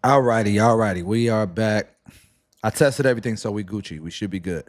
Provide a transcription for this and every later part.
All righty, all righty. We are back. I tested everything, so we Gucci. We should be good.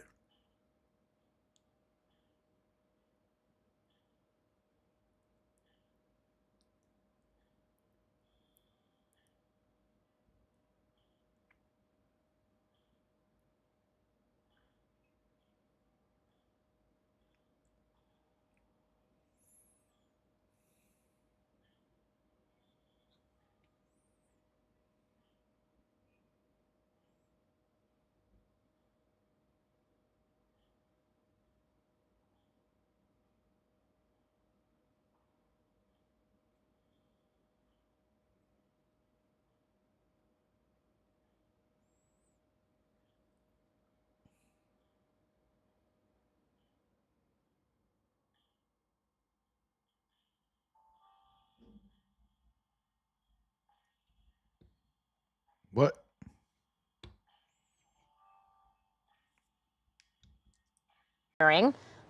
What?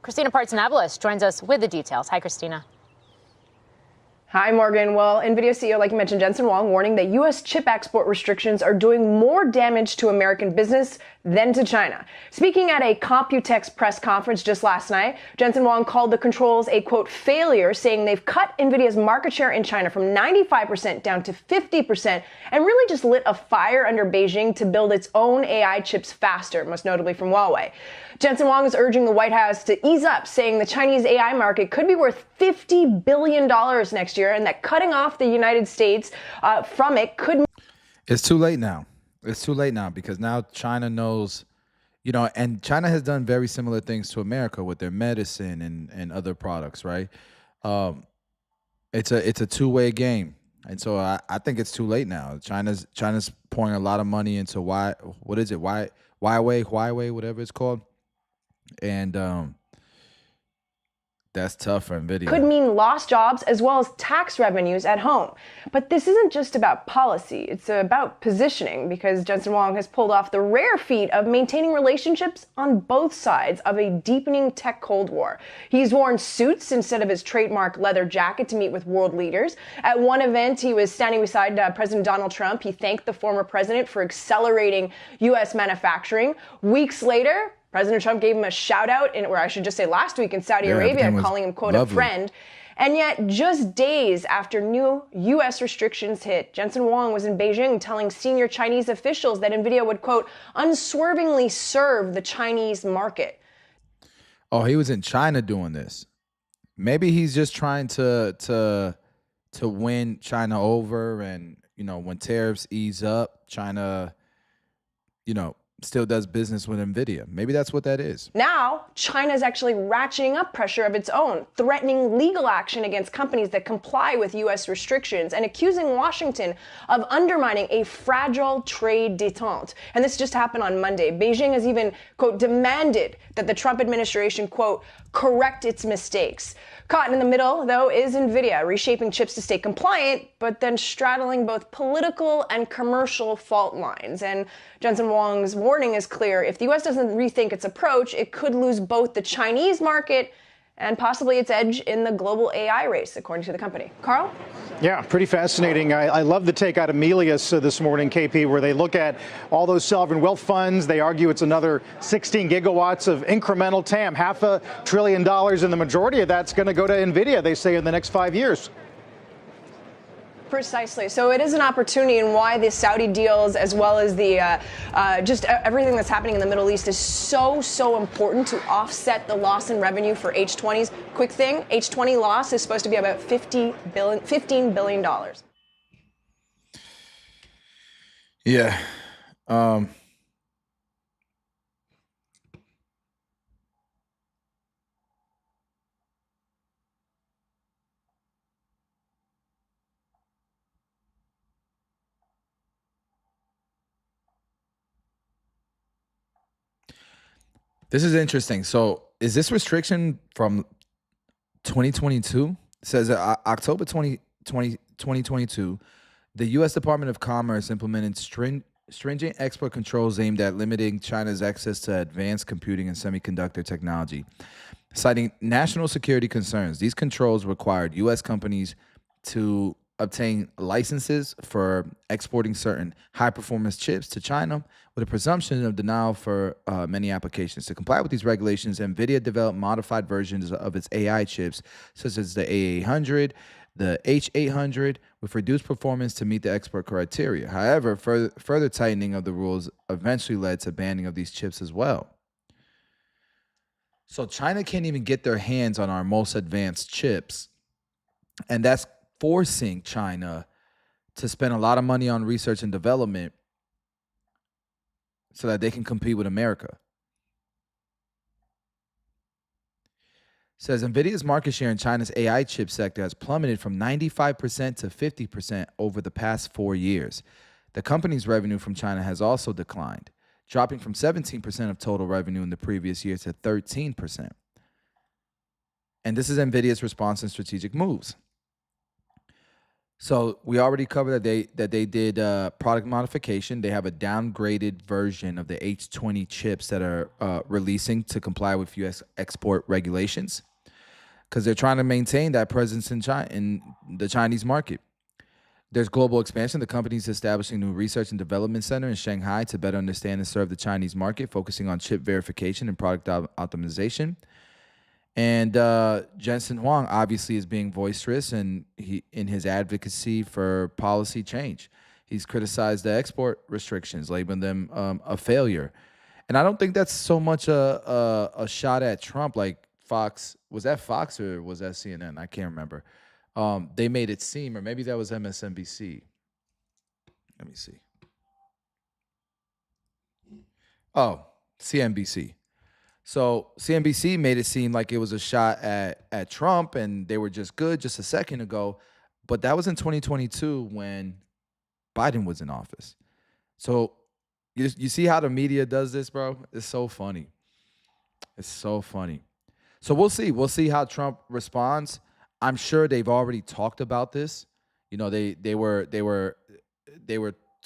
Christina Partsinevelos joins us with the details. Hi, Christina. Hi, Morgan. Well, NVIDIA CEO, like you mentioned, Jensen Huang, warning that U.S. chip export restrictions are doing more damage to American business than to China. Speaking at a Computex press conference just last night, Jensen Huang called the controls a, quote, failure, saying they've cut NVIDIA's market share in China from 95% down to 50% and really just lit a fire under Beijing to build its own AI chips faster, most notably from Huawei. Jensen Huang is urging the White House to ease up, saying the Chinese AI market could be worth $50 billion next year and that cutting off the United States from it could... It's too late now. It's too late now because now China knows, you know, and China has done very similar things to America with their medicine and other products, right? It's a two-way game. And so I think it's too late now. China's pouring a lot of money into Huawei, whatever it's called. And that's tough for NVIDIA. Could mean lost jobs as well as tax revenues at home. But this isn't just about policy. It's about positioning because Jensen Huang has pulled off the rare feat of maintaining relationships on both sides of a deepening tech Cold War. He's worn suits instead of his trademark leather jacket to meet with world leaders. At one event, he was standing beside President Donald Trump. He thanked the former president for accelerating U.S. manufacturing. Weeks later, President Trump gave him a shout out, or I should just say last week in Saudi Arabia, calling him, quote, lovely. A friend. And yet, just days after new U.S. restrictions hit, Jensen Huang was in Beijing telling senior Chinese officials that NVIDIA would, quote, unswervingly serve the Chinese market. Oh, he was in China doing this. Maybe he's just trying to win China over, and, you know, when tariffs ease up, China, you know, still does business with NVIDIA. Maybe that's what that is. Now, China's actually ratcheting up pressure of its own, threatening legal action against companies that comply with U.S. restrictions and accusing Washington of undermining a fragile trade détente. And this just happened on Monday. Beijing has even, quote, demanded that the Trump administration, quote, correct its mistakes. Caught in the middle, though, is NVIDIA, reshaping chips to stay compliant, but then straddling both political and commercial fault lines. And Jensen Huang's warning is clear. If the U.S. doesn't rethink its approach, it could lose both the Chinese market and possibly its edge in the global AI race, according to the company. Carl? Yeah, pretty fascinating. I love the take out of Melius this morning, KP, where they look at all those sovereign wealth funds. They argue it's another 16 gigawatts of incremental TAM, $500 billion, and the majority of that's going to go to NVIDIA, they say, in the next 5 years. Precisely. So it is an opportunity, and why the Saudi deals, as well as the just everything that's happening in the Middle East, is so important to offset the loss in revenue for H20s. Quick thing, H20 loss is supposed to be about $15 billion. Yeah. This is interesting. So is this restriction from 2022? It says October 2022, the U.S. Department of Commerce implemented stringent export controls aimed at limiting China's access to advanced computing and semiconductor technology, citing national security concerns. These controls required U.S. companies to obtain licenses for exporting certain high performance chips to China with a presumption of denial for many applications. To comply with these regulations, NVIDIA developed modified versions of its AI chips, such as the A800, the H800, with reduced performance to meet the export criteria. However, further tightening of the rules eventually led to banning of these chips as well. So China can't even get their hands on our most advanced chips, and that's forcing China to spend a lot of money on research and development so that they can compete with America. Says NVIDIA's market share in China's AI chip sector has plummeted from 95% to 50% over the past 4 years. The company's revenue from China has also declined, dropping from 17% of total revenue in the previous year to 13%. And this is NVIDIA's response and strategic moves. So we already covered that they did product modification. They have a downgraded version of the H20 chips that are releasing to comply with U.S. export regulations, because they're trying to maintain that presence in China, in the Chinese market. There's global expansion. The company is establishing a new research and development center in Shanghai to better understand and serve the Chinese market, focusing on chip verification and product optimization. And Jensen Huang obviously is being boisterous in his advocacy for policy change. He's criticized the export restrictions, labeling them a failure. And I don't think that's so much a shot at Trump. Like Fox, was that Fox or was that CNN? I can't remember. They made it seem, or maybe that was MSNBC. Let me see. Oh, CNBC. So CNBC made it seem like it was a shot at Trump and they were just good just a second ago. But that was in 2022 when Biden was in office. So you see how the media does this, bro? It's so funny. It's so funny. So we'll see. We'll see how Trump responds. I'm sure they've already talked about this. You know, they were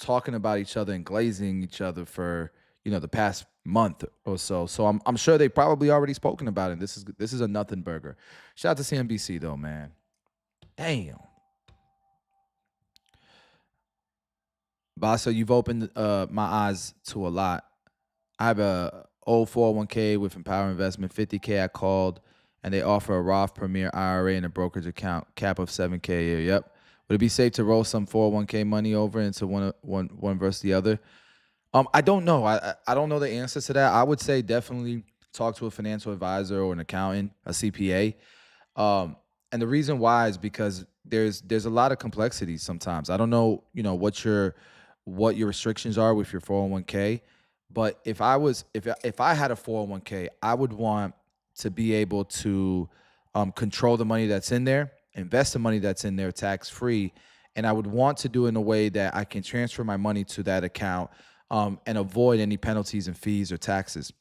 talking about each other and glazing each other for, you know, the past month or so. So I'm sure they probably already spoken about it. This is a nothing burger. Shout out to CNBC though, man. Damn. Bosso, you've opened my eyes to a lot. I have a old 401k with Empower Investment, 50K I called, and they offer a Roth Premier IRA and a brokerage account, cap of 7K a year. Yep. Would it be safe to roll some 401k money over into one versus the other? I don't know. I don't know the answer to that. I would say definitely talk to a financial advisor or an accountant, a CPA. And the reason why is because there's a lot of complexities sometimes. I don't know, you know, what your restrictions are with your 401k, but if I had a 401k, I would want to be able to control the money that's in there, invest the money that's in there tax free, and I would want to do it in a way that I can transfer my money to that account and avoid any penalties and fees or taxes.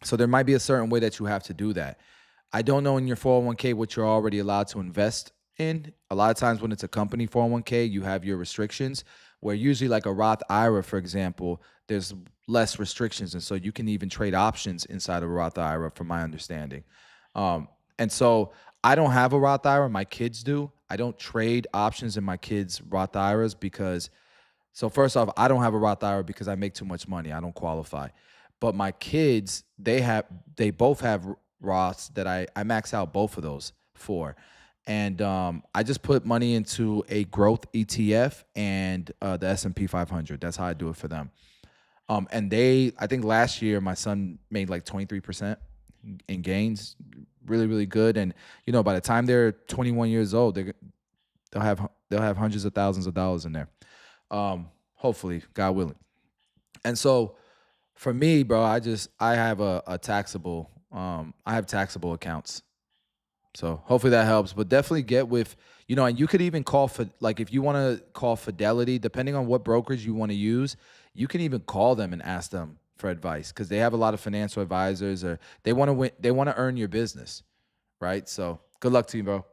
So there might be a certain way that you have to do that. I don't know in your 401k what you're already allowed to invest in. A lot of times when it's a company 401k, you have your restrictions, where usually like a Roth IRA, for example, there's less restrictions. And so you can even trade options inside of a Roth IRA, from my understanding. And so I don't have a Roth IRA. My kids do. I don't trade options in my kids' Roth IRAs because, so first off, I don't have a Roth IRA because I make too much money. I don't qualify. But my kids, they both have Roths that I max out both of those for. And I just put money into a growth ETF and the S&P 500. That's how I do it for them. And I think last year my son made like 23% in gains, really, really good. And you know, by the time they're 21 years old, they'll have hundreds of thousands of dollars in there. Hopefully, God willing. And so for me, bro, I have a taxable, I have taxable accounts. So hopefully that helps, but definitely get with, you know, and you could even call for, like, if you want to call Fidelity, depending on what brokerage you want to use, you can even call them and ask them for advice, because they have a lot of financial advisors, or they want to win, they want to earn your business, right? So good luck to you, bro.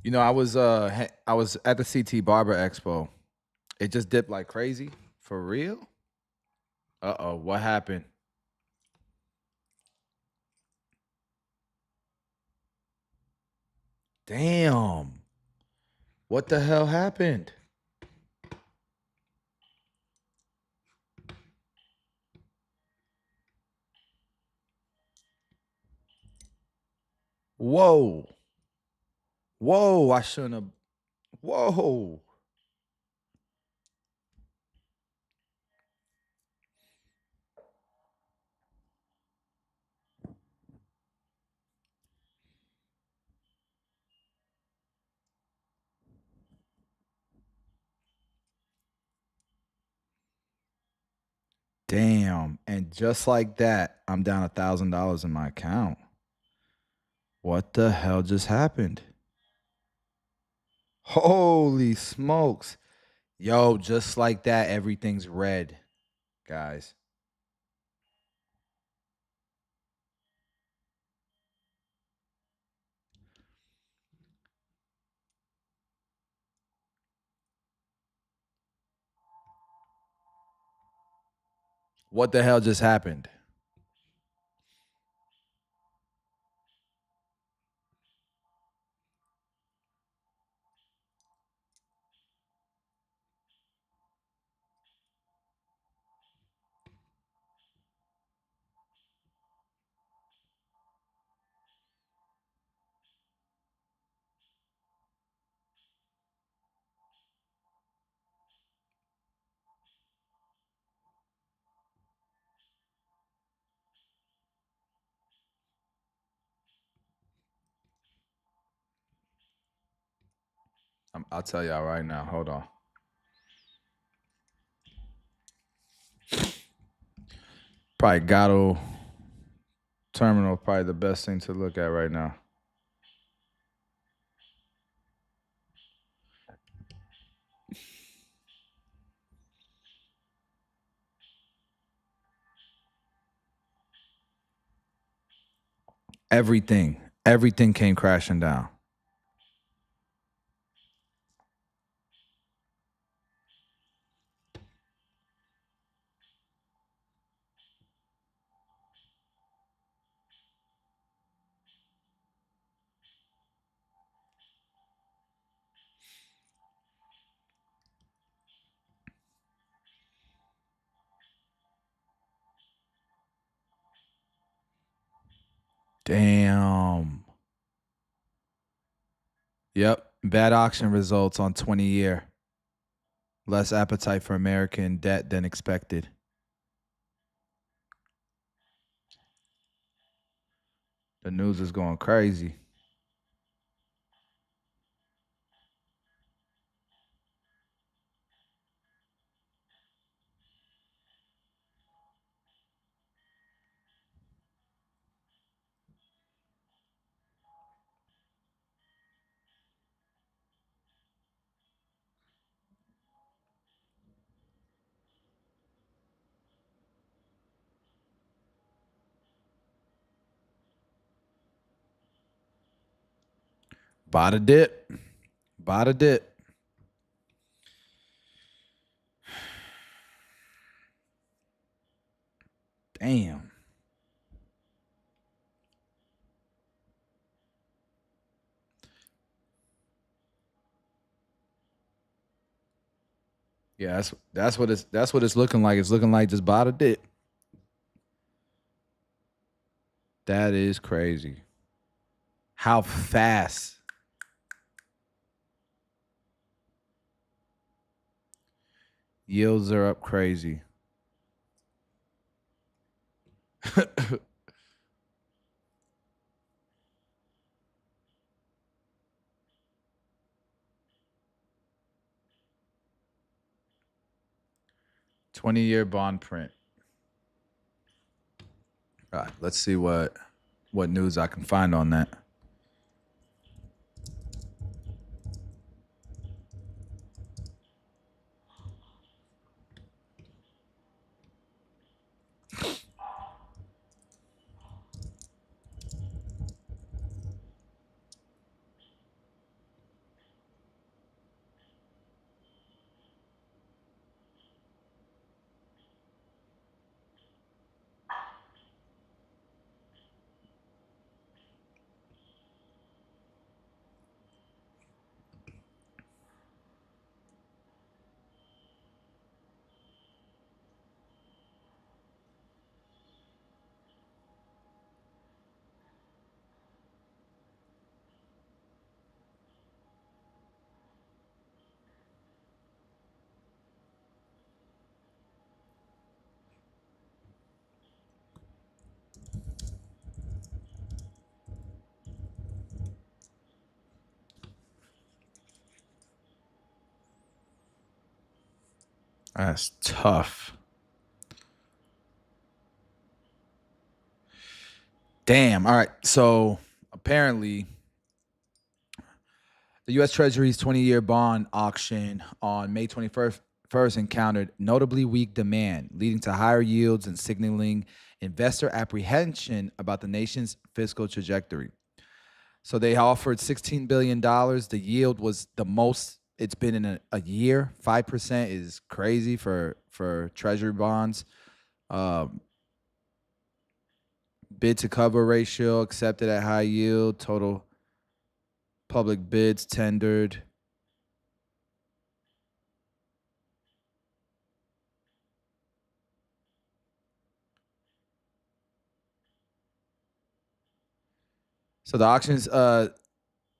You know, I was at the CT Barber Expo. It just dipped like crazy. For real? Uh-oh, what happened? Damn. What the hell happened? Whoa. Whoa, I shouldn't have. Whoa. Damn. And just like that, I'm down $1,000 in my account. What the hell just happened? Holy smokes. Yo, just like that, everything's red, guys. What the hell just happened? I'll tell y'all right now. Hold on. Probably Gatto Terminal, probably the best thing to look at right now. Everything came crashing down. Damn. Yep. Bad auction results on 20-year. Less appetite for American debt than expected. The news is going crazy. Buy the dip. Buy the dip. Damn. Yeah, that's what it's looking like. It's looking like just buy the dip. That is crazy. How fast. Yields are up crazy. 20-year bond print. All right, let's see what news I can find on that. That's tough. Damn. All right. So apparently, the U.S. Treasury's 20-year bond auction on May 21st encountered notably weak demand, leading to higher yields and signaling investor apprehension about the nation's fiscal trajectory. So they offered $16 billion. The yield was the most it's been in a year. 5% is crazy for Treasury bonds. Bid to cover ratio accepted at high yield. Total public bids tendered. So the auction's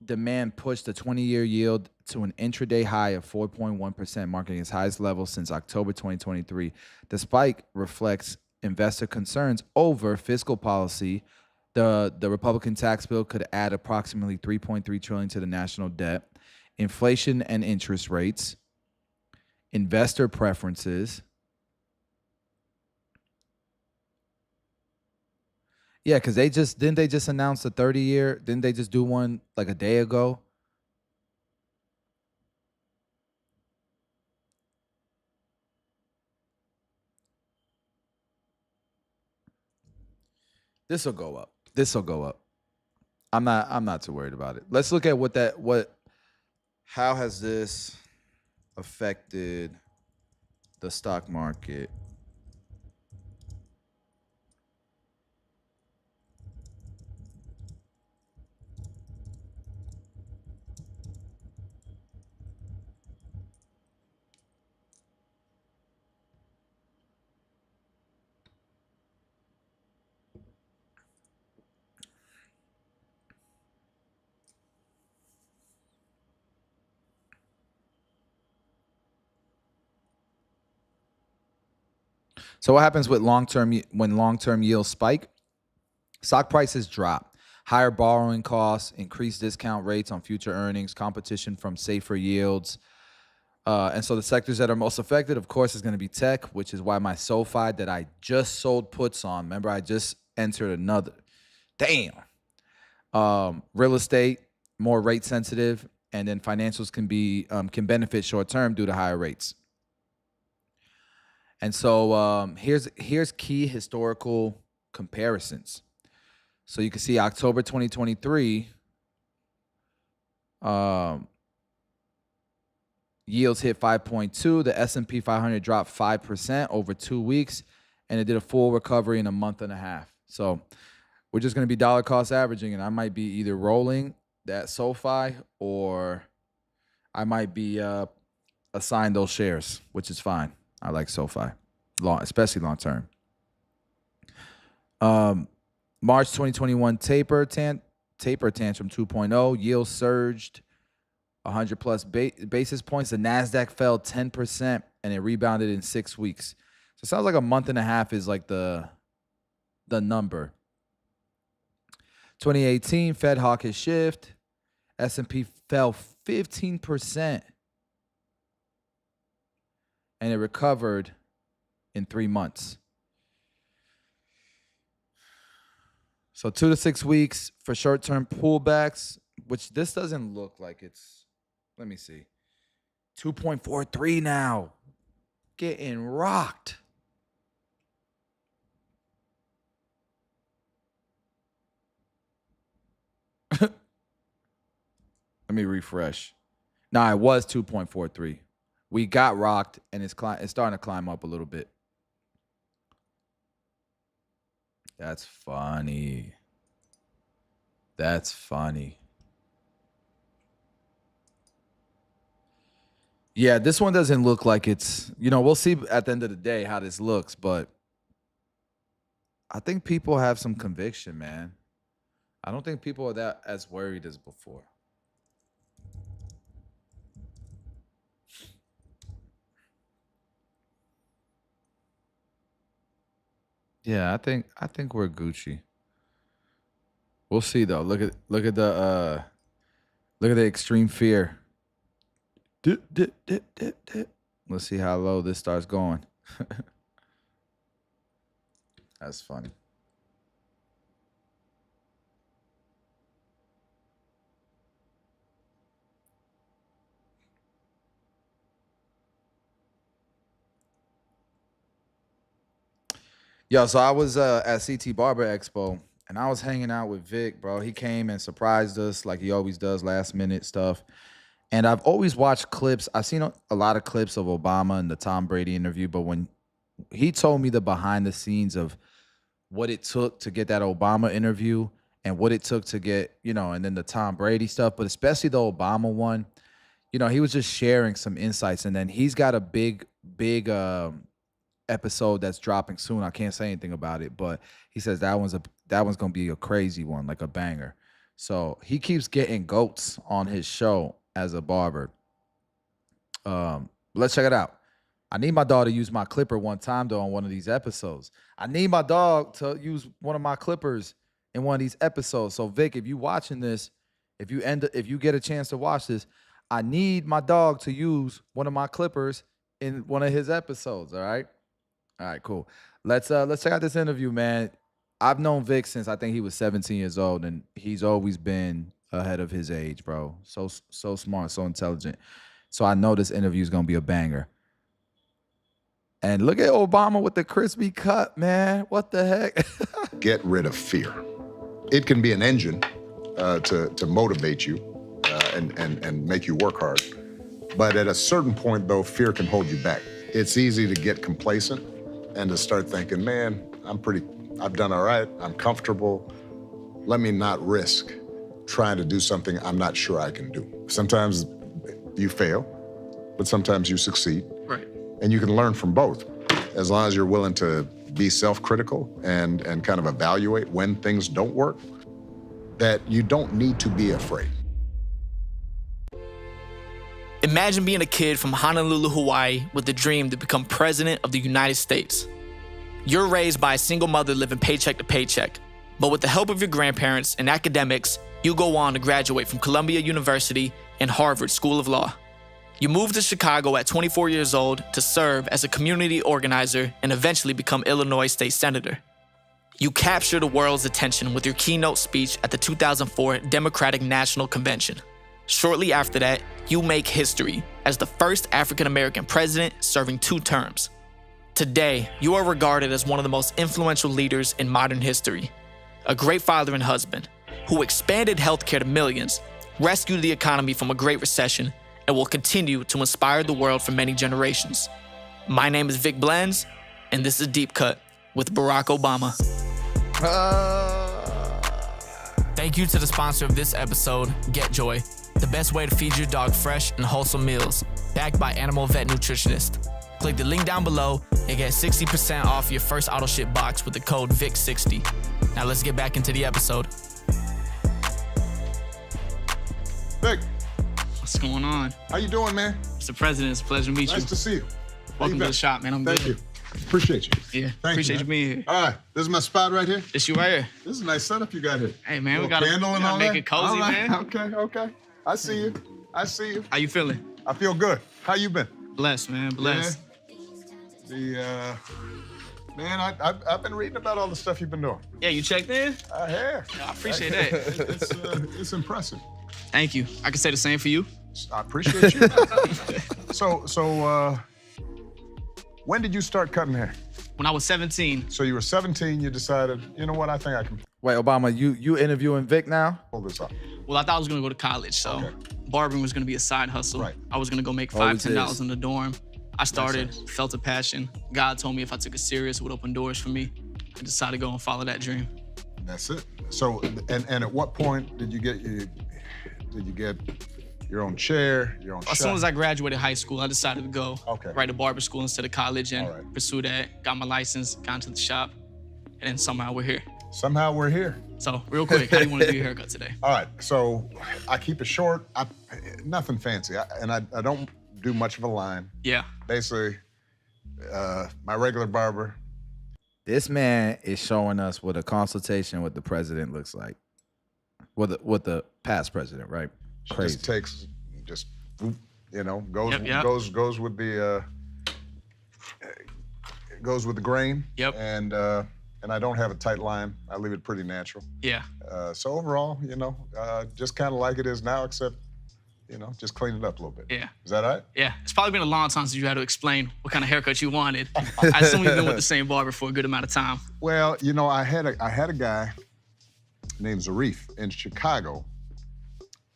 demand pushed the 20-year yield to an intraday high of 4.1%, marking its highest level since October 2023. The spike reflects investor concerns over fiscal policy. The Republican tax bill could add approximately $3.3 trillion to the national debt, inflation and interest rates, investor preferences. Yeah, because they just announce the 30-year? Didn't they just do one like a day ago? This will go up. This will go up. I'm not too worried about it. Let's look at how has this affected the stock market? So what happens with when long-term yields spike? Stock prices drop. Higher borrowing costs, increased discount rates on future earnings, competition from safer yields. And so the sectors that are most affected, of course, is going to be tech, which is why my SoFi that I just sold puts on. Remember, I just entered another. Damn. Real estate, more rate sensitive, and then financials can benefit short term due to higher rates. And so here's key historical comparisons. So you can see October 2023, yields hit 5.2. The S&P 500 dropped 5% over 2 weeks, and it did a full recovery in a month and a half. So we're just going to be dollar cost averaging, and I might be either rolling that SoFi or I might be assigned those shares, which is fine. I like SoFi, especially long term. March 2021 taper tantrum 2.0. Yields surged 100 plus basis points. The NASDAQ fell 10% and it rebounded in 6 weeks. So it sounds like a month and a half is like the number. 2018 Fed hawkish shift. S&P fell 15%. And it recovered in 3 months. So 2 to 6 weeks for short-term pullbacks, which this doesn't look like it's, let me see, 2.43 now. Getting rocked. Let me refresh. Nah, it was 2.43. We got rocked, and it's starting to climb up a little bit. That's funny. That's funny. Yeah, this one doesn't look like it's, we'll see at the end of the day how this looks, but I think people have some conviction, man. I don't think people are that as worried as before. Yeah, I think we're Gucci. We'll see though. Look at the extreme fear. Dip, dip, dip, dip, dip. Let's see how low this starts going. That's funny. Yo, so I was at CT Barber Expo, and I was hanging out with Vic, bro. He came and surprised us like he always does, last minute stuff. And I've always watched clips. I've seen a lot of clips of Obama and the Tom Brady interview, but when he told me the behind the scenes of what it took to get that Obama interview and what it took to get, and then the Tom Brady stuff, but especially the Obama one, he was just sharing some insights. And then he's got a big episode that's dropping soon. I can't say anything about it, but he says that one's gonna be a crazy one, like a banger. So he keeps getting goats on his show as a barber. Let's check it out. I need my dog to use my clipper one time though on one of these episodes. I need my dog to use one of my clippers in one of these episodes. So Vic, if you watching this, if you get a chance to watch this, I need my dog to use one of my clippers in one of his episodes. All right. All right, cool. Let's check out this interview, man. I've known Vic since I think he was 17 years old, and he's always been ahead of his age, bro. So smart, so intelligent. So I know this interview is gonna be a banger. And look at Obama with the crispy cut, man. What the heck? Get rid of fear. It can be an engine to motivate you and make you work hard. But at a certain point, though, fear can hold you back. It's easy to get complacent and to start thinking, man, I've done all right, I'm comfortable. Let me not risk trying to do something I'm not sure I can do. Sometimes you fail, but sometimes you succeed. Right. And you can learn from both, as long as you're willing to be self-critical and kind of evaluate when things don't work, that you don't need to be afraid. Imagine being a kid from Honolulu, Hawaii, with the dream to become president of the United States. You're raised by a single mother living paycheck to paycheck, but with the help of your grandparents and academics, you go on to graduate from Columbia University and Harvard School of Law. You move to Chicago at 24 years old to serve as a community organizer and eventually become Illinois State Senator. You capture the world's attention with your keynote speech at the 2004 Democratic National Convention. Shortly after that, you make history as the first African-American president serving 2 terms. Today, you are regarded as one of the most influential leaders in modern history, a great father and husband who expanded healthcare to millions, rescued the economy from a great recession, and will continue to inspire the world for many generations. My name is Vic Blends, and this is Deep Cut with Barack Obama. Thank you to the sponsor of this episode, GetJoy, the best way to feed your dog fresh and wholesome meals, backed by Animal Vet Nutritionist. Click the link down below and get 60% off your first auto ship box with the code VIC60. Now let's get back into the episode. Vic, What's going on? how you doing, man? Mr. President, it's a pleasure to meet Nice you. to see you. Welcome to the shop, man. I'm Thank good. you. Appreciate you. Yeah, Thank appreciate you man. being here. All right, this is my spot right here. It's you right here. This is a nice setup you got here. Hey, man, we Little gotta, candle and all make that? it cozy, All right, man. Okay. I see you. How you feeling? I feel good. How you been? Blessed, man. Blessed. Man, I've been reading about all the stuff you've been doing. Yeah, you checked in? I have. I appreciate that. It's impressive. Thank you. I can say the same for you. I appreciate you. So, when did you start cutting hair? When I was 17. So you were 17, you decided, you know what, I think I can Wait, Obama, you interviewing Vic now? pull this off. Well, I thought I was gonna go to college, so Okay. barbering was gonna be a side hustle. Right. I was gonna go make Always $5-10 is. in the dorm. I started, sense. felt a passion. God told me if I took it serious, it would open doors for me. I decided to go and follow that dream. That's it. So, and at what point did you get your own chair, your own shop? As soon as I graduated high school, I decided to go Okay. right to barber school instead of college and All right. pursue that. Got my license, got into the shop, and then somehow we're here. Somehow we're here. So real quick, how do you want to do your haircut today? All right, so I keep it short. Nothing fancy, I don't do much of a line. Yeah. Basically, my regular barber. This man is showing us what a consultation with the president looks like. With the past president, right? Crazy. Just takes, goes Yep. goes with the it goes with the grain. Yep. And I don't have a tight line. I leave it pretty natural. Yeah. So overall, you know, just kind of like it is now, except, you know, just clean it up a little bit. Yeah. Is that all right? Yeah. It's probably been a long time since you had to explain what kind of haircut you wanted. I assume you've been with the same barber for a good amount of time. Well, you know, I had a guy named Zarif in Chicago,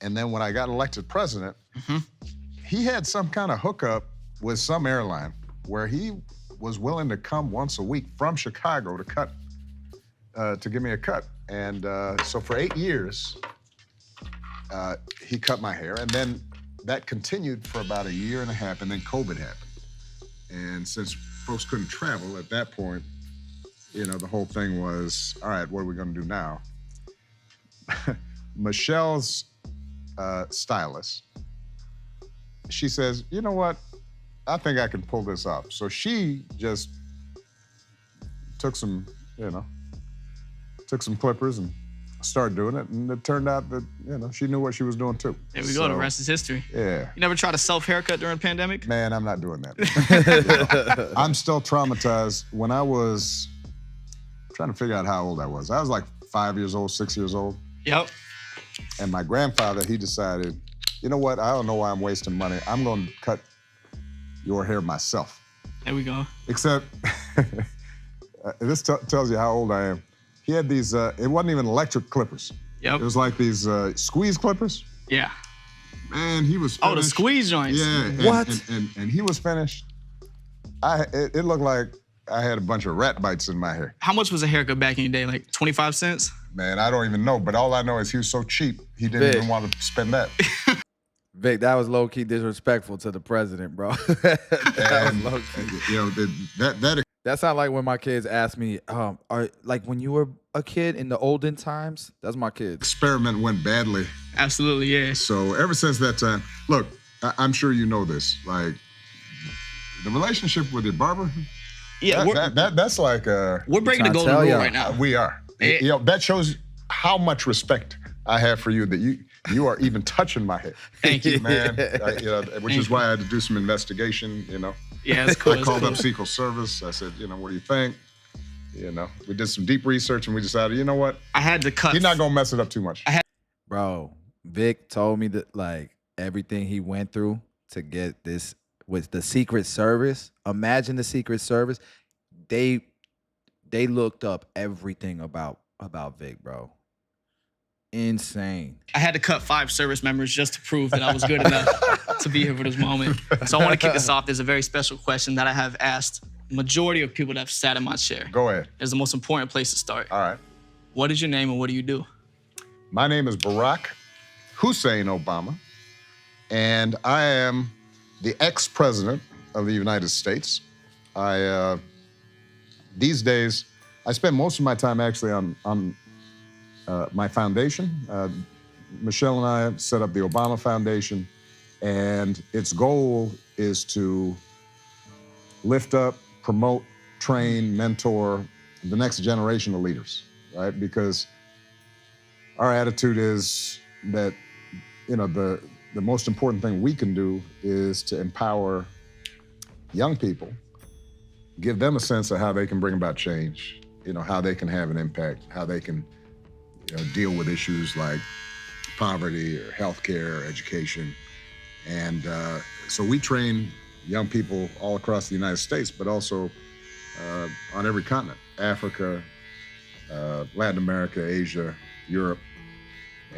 and then when I got elected president, he had some kind of hookup with some airline where he was willing to come once a week from Chicago to give me a cut. And so for 8 years, he cut my hair, and then that continued for about 1.5 years, and then COVID happened. And since folks couldn't travel at that point, you know, the whole thing was, all right, what are we gonna do now? Michelle's stylist, she says, you know what? I think I can pull this off. So she just took some clippers and started doing it, and it turned out that, you know, she knew what she was doing too. There we go, the rest is history. Yeah. You never tried a self-haircut during the pandemic? Man, I'm not doing that. I'm still traumatized. When I was trying to figure out how old I was like 5 years old, 6 years old. Yep. And my grandfather, he decided, you know what, I don't know why I'm wasting money. I'm gonna cut your hair myself. There we go. Except, this tells you how old I am. He had these, it wasn't even electric clippers. Yep. It was like these squeeze clippers. Yeah. Man, he was finished. Oh, the squeeze joints. Yeah. What? And he was finished. It looked like I had a bunch of rat bites in my hair. How much was a haircut back in your day? Like 25 cents? Man, I don't even know, but all I know is he was so cheap, he didn't Vic. even want to spend that. Vic, that was low-key disrespectful to the president, bro. That was low-key. You know, that That sounds like when my kids ask me, like when you were a kid in the olden times, that's my kids. experiment went badly. Absolutely, yeah. So ever since that time, look, I'm sure you know this, like, the relationship with your barber, Yeah, that's like we're breaking the trying to golden tell rule ya. right now. we are. Eh. You know, that shows how much respect I have for you, that you are even touching my hair. Thank you. Man, you know, which is why I had to do some investigation, you know. Yeah, that's cool. I called up Secret Service. I said, you know, what do you think? You know, we did some deep research, and we decided, you know what? I had to cut. He's not gonna mess it up too much. Bro, Vic told me that, like, everything he went through to get this with the Secret Service. Imagine the Secret Service. They looked up everything about Vic, bro. Insane. I had to cut 5 service members just to prove that I was good enough to be here for this moment. So I want to kick this off. There's a very special question that I have asked majority of people that have sat in my chair. Go ahead. It's the most important place to start. All right. What is your name and what do you do? My name is Barack Hussein Obama, and I am the ex-president of the United States. These days, I spend most of my time actually on my foundation. Michelle and I set up the Obama Foundation, and its goal is to lift up, promote, train, mentor the next generation of leaders, right? Because our attitude is that, you know, the most important thing we can do is to empower young people, give them a sense of how they can bring about change, you know, how they can have an impact, how they can, you know, deal with issues like poverty or healthcare or education. And so we train young people all across the United States, but also on every continent, Africa, Latin America, Asia, Europe.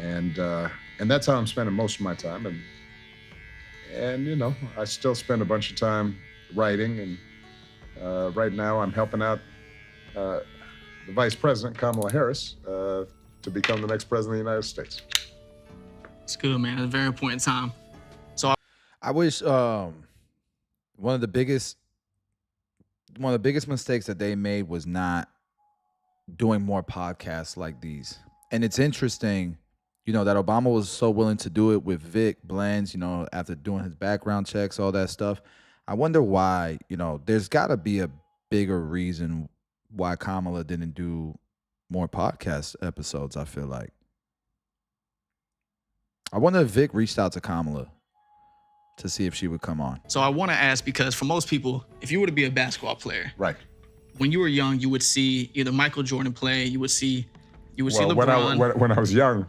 And that's how I'm spending most of my time. And you know, I still spend a bunch of time writing, and right now I'm helping out the Vice President, Kamala Harris, to become the next president of the United States. It's good, man. It's a very important time. So I wish one of the biggest mistakes that they made was not doing more podcasts like these. And it's interesting, you know, that Obama was so willing to do it with Vic Blends, you know, after doing his background checks, all that stuff. I wonder why, you know, there's got to be a bigger reason why Kamala didn't do more podcast episodes, I feel like. I wonder if Vic reached out to Kamala to see if she would come on. So I want to ask, because for most people, if you were to be a basketball player, Right. when you were young, you would see either Michael Jordan play, you would see Well, LeBron. when I was young,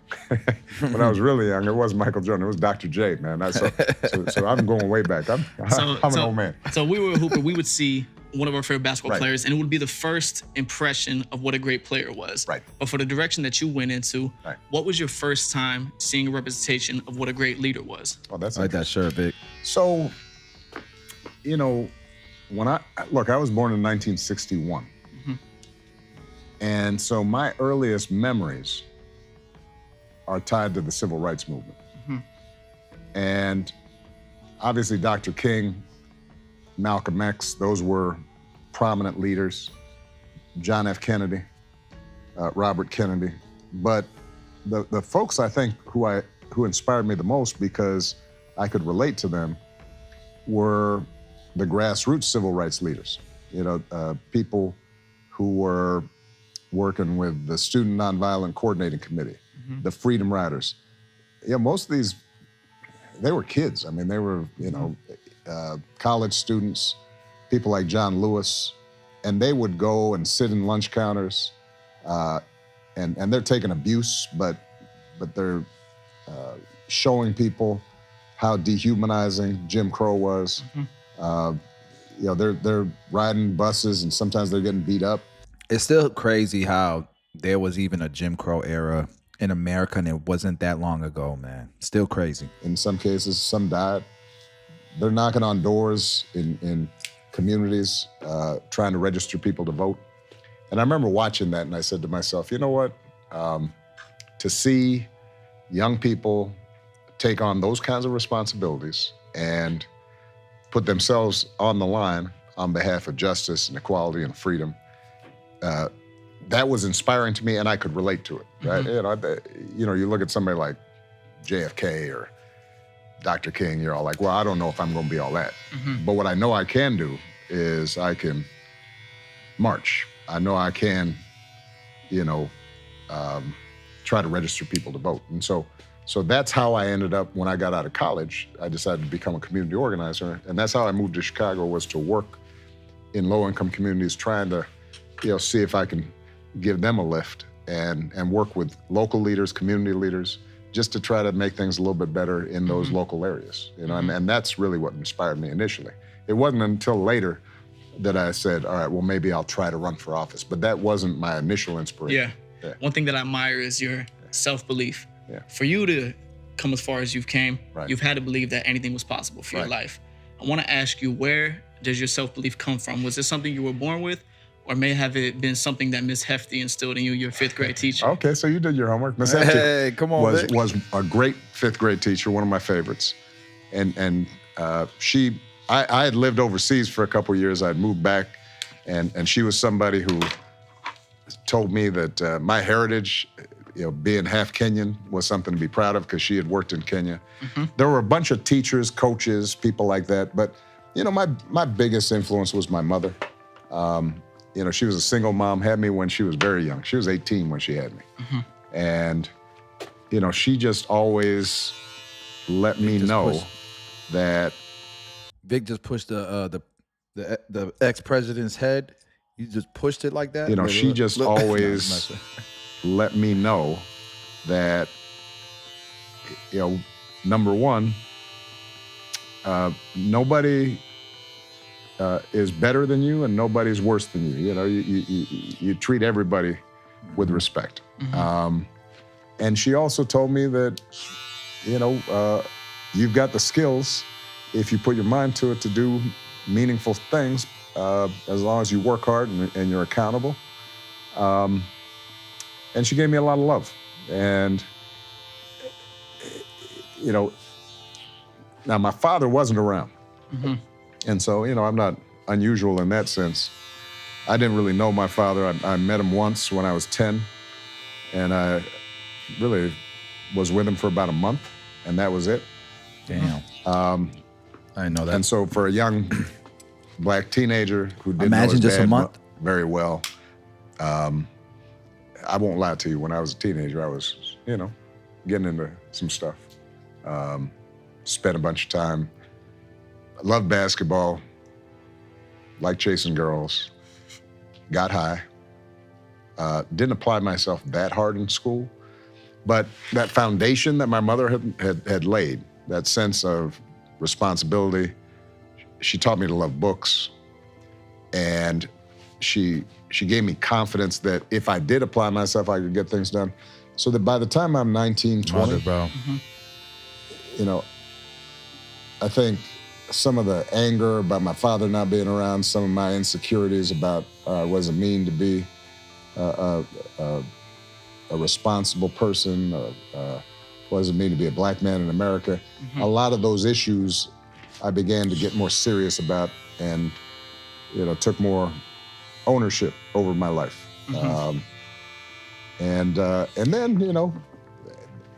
when I was really young, it wasn't Michael Jordan. It was Dr. J, man. So I'm going way back. I'm an old man. So we were a hooper. We would see one of our favorite basketball Right. players, and it would be the first impression of what a great player was. Right. But for the direction that you went into, Right. what was your first time seeing a representation of what a great leader was? Oh, that's I like that shirt, Vic. So, when I was born in 1961. And so my earliest memories are tied to the civil rights movement. And obviously Dr. King, Malcolm X, those were prominent leaders. John F. Kennedy, Robert Kennedy. But the folks I think who inspired me the most, because I could relate to them, were the grassroots civil rights leaders. People who were working with the Student Nonviolent Coordinating Committee, the Freedom Riders. Most of these, they were kids. I mean, they were, college students, people like John Lewis, and they would go and sit in lunch counters, and they're taking abuse, but they're showing people how dehumanizing Jim Crow was. They're riding buses, and sometimes they're getting beat up. It's still crazy how there was even a Jim Crow era in America, and it wasn't that long ago, man. Still crazy. In some cases, some died. They're knocking on doors in communities, trying to register people to vote. And I remember watching that, and I said to myself, you know what? To see young people take on those kinds of responsibilities and put themselves on the line on behalf of justice and equality and freedom, that was inspiring to me, and I could relate to it, right? You look at somebody like JFK or Dr. King, you're all like, well, I don't know if I'm gonna be all that. But what I know I can do is I can march. I know I can, try to register people to vote. And so that's how I ended up, when I got out of college, I decided to become a community organizer. And that's how I moved to Chicago, was to work in low-income communities, trying to, see if I can give them a lift and work with local leaders, community leaders, just to try to make things a little bit better in those local areas. And that's really what inspired me initially. It wasn't until later that I said, all right, well, maybe I'll try to run for office. But that wasn't my initial inspiration. Yeah. One thing that I admire is your self-belief. Yeah. For you to come as far as you've came, Right. you've had to believe that anything was possible for your Right. life. I want to ask you, where does your self-belief come from? Was this something you were born with, or may have it been something that Miss Hefty instilled in you, your fifth grade teacher? Okay, so you did your homework. Miss Hefty Hey, come on, Vic. was a great fifth grade teacher, one of my favorites. And I had lived overseas for a couple of years. I'd moved back, and she was somebody who told me that my heritage, being half Kenyan, was something to be proud of, because she had worked in Kenya. There were a bunch of teachers, coaches, people like that, but my biggest influence was my mother. She was a single mom, had me when she was very young. She was 18 when she had me. And, she just always let me know that. Vic just pushed the ex-president's head. You just pushed it like that? She just always let me know that, number one, nobody is better than you, and nobody's worse than you. You treat everybody with respect. And she also told me that, you've got the skills, if you put your mind to it, to do meaningful things, as long as you work hard and you're accountable. And she gave me a lot of love. And, now my father wasn't around. And so, I'm not unusual in that sense. I didn't really know my father. I met him once when I was 10, and I really was with him for about a month, and that was it. Damn. I didn't know that. And so for a young Black teenager who didn't know Imagine his just a dad month. very well, I won't lie to you, when I was a teenager, I was, getting into some stuff. Spent a bunch of time loved basketball, liked chasing girls, got high. Didn't apply myself that hard in school, but that foundation that my mother had laid, that sense of responsibility, she taught me to love books, and she gave me confidence that if I did apply myself, I could get things done. So that by the time I'm 19, 20, Mother, bro. you know, I think some of the anger about my father not being around, some of my insecurities about what it mean to be a responsible person, what does it mean to be a black man in America? A lot of those issues I began to get more serious about, and took more ownership over my life. And then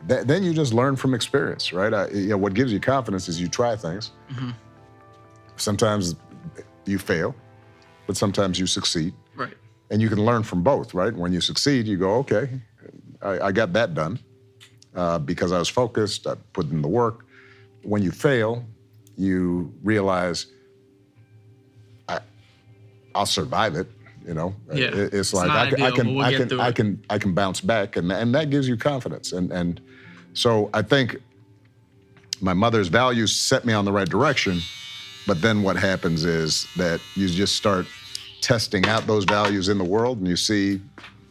then you just learn from experience, right? What gives you confidence is you try things. Sometimes you fail, but sometimes you succeed. Right. And you can learn from both, right? When you succeed, you go, okay, I got that done because I was focused, I put in the work. When you fail, you realize I'll survive it. Yeah. It's not like ideal, I can bounce back, and that gives you confidence. And so I think my mother's values set me on the right direction. But then what happens is that you just start testing out those values in the world, and you see,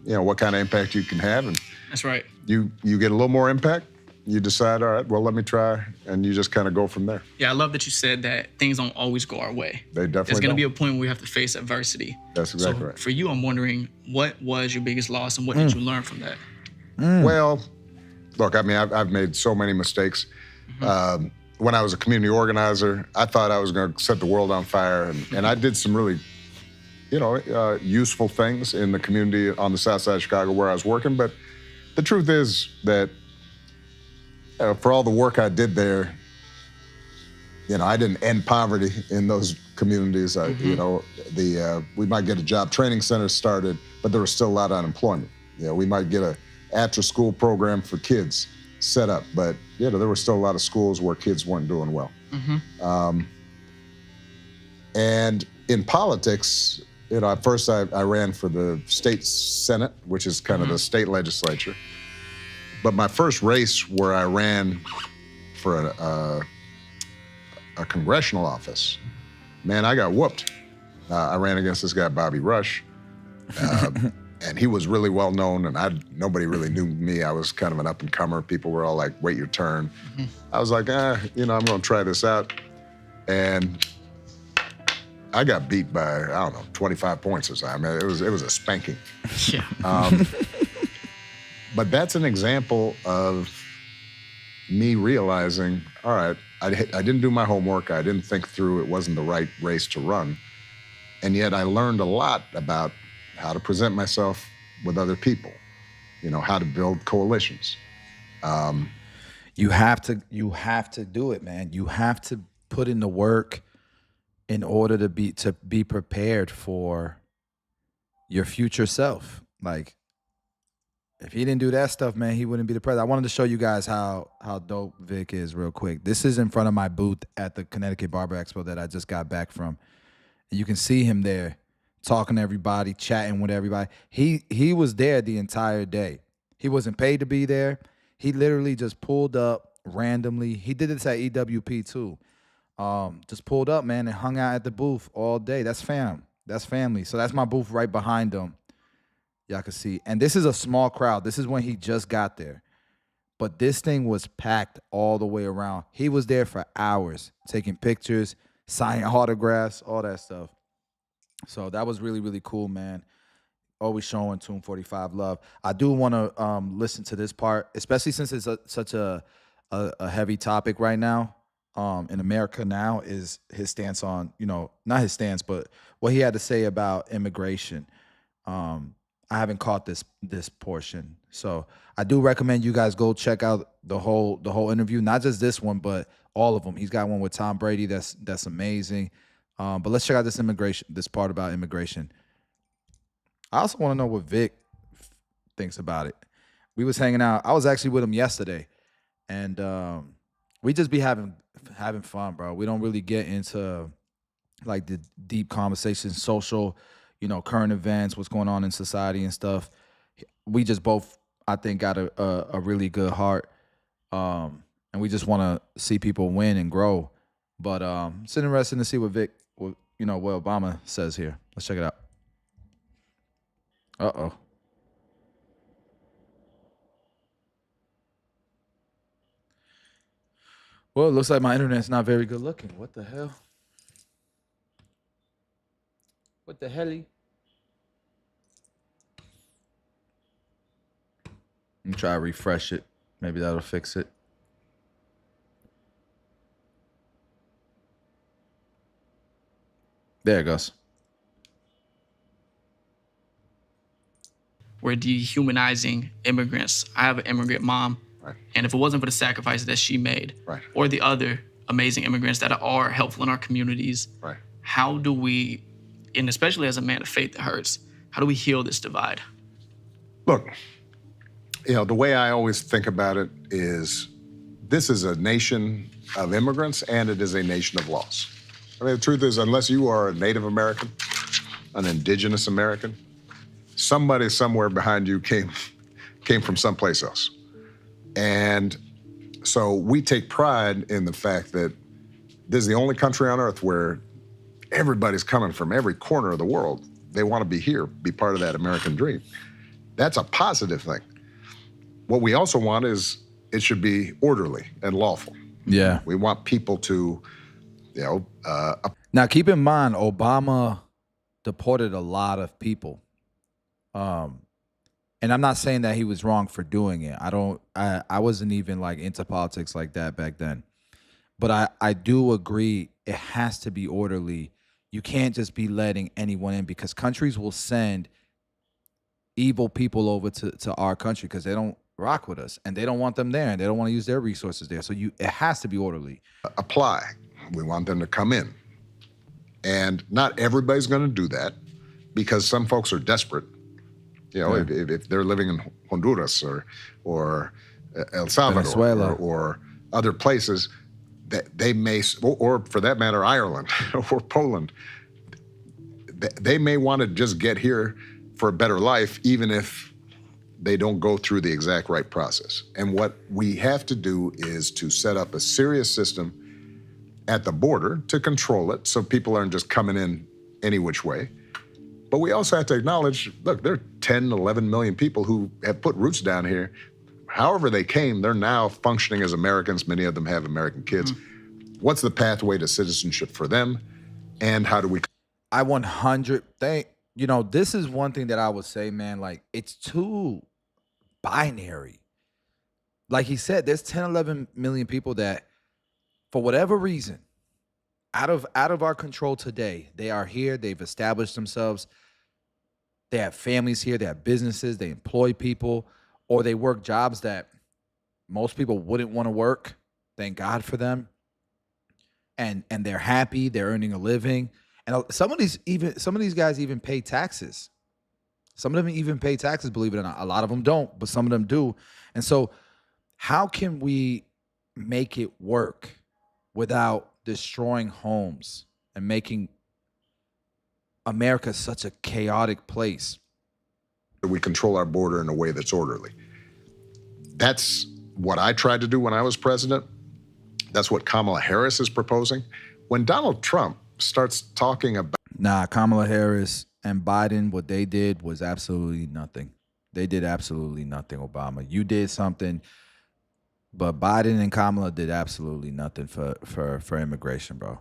what kind of impact you can have. And That's right. you get a little more impact. You decide, all right, well, let me try, and you just kind of go from there. Yeah, I love that you said that things don't always go our way. They definitely There's going to be don't. a point where we have to face adversity. That's exactly right. For you, I'm wondering, what was your biggest loss, and what did you learn from that? Well, look, I mean, I've made so many mistakes. When I was a community organizer, I thought I was going to set the world on fire, and I did some really, useful things in the community on the south side of Chicago where I was working. But the truth is that for all the work I did there, I didn't end poverty in those communities. We might get a job training center started, but there was still a lot of unemployment. We might get a after-school program for kids set up, but there were still a lot of schools where kids weren't doing well. And in politics, at first I ran for the state senate, which is kind of the state legislature. But my first race where I ran for a congressional office, man, I got whooped. I ran against this guy, Bobby Rush. And he was really well known, and nobody really knew me. I was kind of an up-and-comer. People were all like, wait your turn. I was like, I'm gonna try this out. And I got beat by, 25 points or something. I mean, it was a spanking. Yeah. But that's an example of me realizing, all right, I didn't do my homework. I didn't think through. It wasn't the right race to run. And yet I learned a lot about how to present myself with other people, how to build coalitions. You have to do it, man. You have to put in the work in order to be prepared for your future self. Like, if he didn't do that stuff, man, he wouldn't be the president. I wanted to show you guys how dope Vic is real quick. This is in front of my booth at the Connecticut Barber Expo that I just got back from. And you can see him there talking to everybody, chatting with everybody. He was there the entire day. He wasn't paid to be there. He literally just pulled up randomly. He did this at EWP too. Just pulled up, man, and hung out at the booth all day. That's fam. That's family. So that's my booth right behind him. Y'all can see. And this is a small crowd. This is when he just got there. But this thing was packed all the way around. He was there for hours, taking pictures, signing autographs, all that stuff. So that was really, really cool, man. Always showing Tune 45 love. I do want to listen to this part, especially since it's such a heavy topic right now in America now, is his stance on, not his stance, but what he had to say about immigration. I haven't caught this portion. So I do recommend you guys go check out the whole interview, not just this one, but all of them. He's got one with Tom Brady that's amazing. But let's check out this part about immigration. I also want to know what Vic thinks about it. We was hanging out. I was actually with him yesterday, and we just be having having fun, bro. We don't really get into like the deep conversations, social, current events, what's going on in society and stuff. We just both, I think, got a really good heart, and we just want to see people win and grow. But it's interesting to see what what Obama says here. Let's check it out. Uh-oh. Well, it looks like my internet's not very good looking. What the hell? What the helly? I'm try to refresh it. Maybe that'll fix it. There it goes. We're dehumanizing immigrants. I have an immigrant mom, Right. and if it wasn't for the sacrifices that she made, Right. or the other amazing immigrants that are helpful in our communities, Right. how do we, and especially as a man of faith that hurts, how do we heal this divide? Look, the way I always think about it is this is a nation of immigrants and it is a nation of loss. I mean, the truth is, unless you are a Native American, an indigenous American, somebody somewhere behind you came from someplace else. And so we take pride in the fact that this is the only country on earth where everybody's coming from every corner of the world. They want to be here, be part of that American dream. That's a positive thing. What we also want is it should be orderly and lawful. Yeah. We want people to, Now, keep in mind, Obama deported a lot of people. And I'm not saying that he was wrong for doing it. I wasn't even like into politics like that back then. But I do agree it has to be orderly. You can't just be letting anyone in because countries will send evil people over to our country because they don't rock with us and they don't want them there and they don't want to use their resources there. So it has to be orderly. apply. We want them to come in. And not everybody's going to do that because some folks are desperate. If they're living in Honduras or El Salvador Venezuela. or other places, that they may, or for that matter, Ireland or Poland, they may want to just get here for a better life, even if they don't go through the exact right process. And what we have to do is to set up a serious system at the border to control it so people aren't just coming in any which way. But we also have to acknowledge, look, there are 10, 11 million people who have put roots down here. However they came, they're now functioning as Americans. Many of them have American kids. What's the pathway to citizenship for them? And how do we... I 100 this is one thing that I would say, man, like it's too binary. Like he said, there's 10, 11 million people that for whatever reason, out of our control today, they are here, they've established themselves, they have families here, they have businesses, they employ people, or they work jobs that most people wouldn't want to work. Thank God for them. And they're happy, they're earning a living. And some of these guys even pay taxes. Some of them even pay taxes, believe it or not. A lot of them don't, but some of them do. And so how can we make it work without destroying homes and making America such a chaotic place? We control our border in a way that's orderly. That's what I tried to do when I was president. That's what Kamala Harris is proposing. When Donald Trump starts talking about... Kamala Harris and Biden, what they did was absolutely nothing. They did absolutely nothing, Obama. You did something, but Biden and Kamala did absolutely nothing for immigration, bro.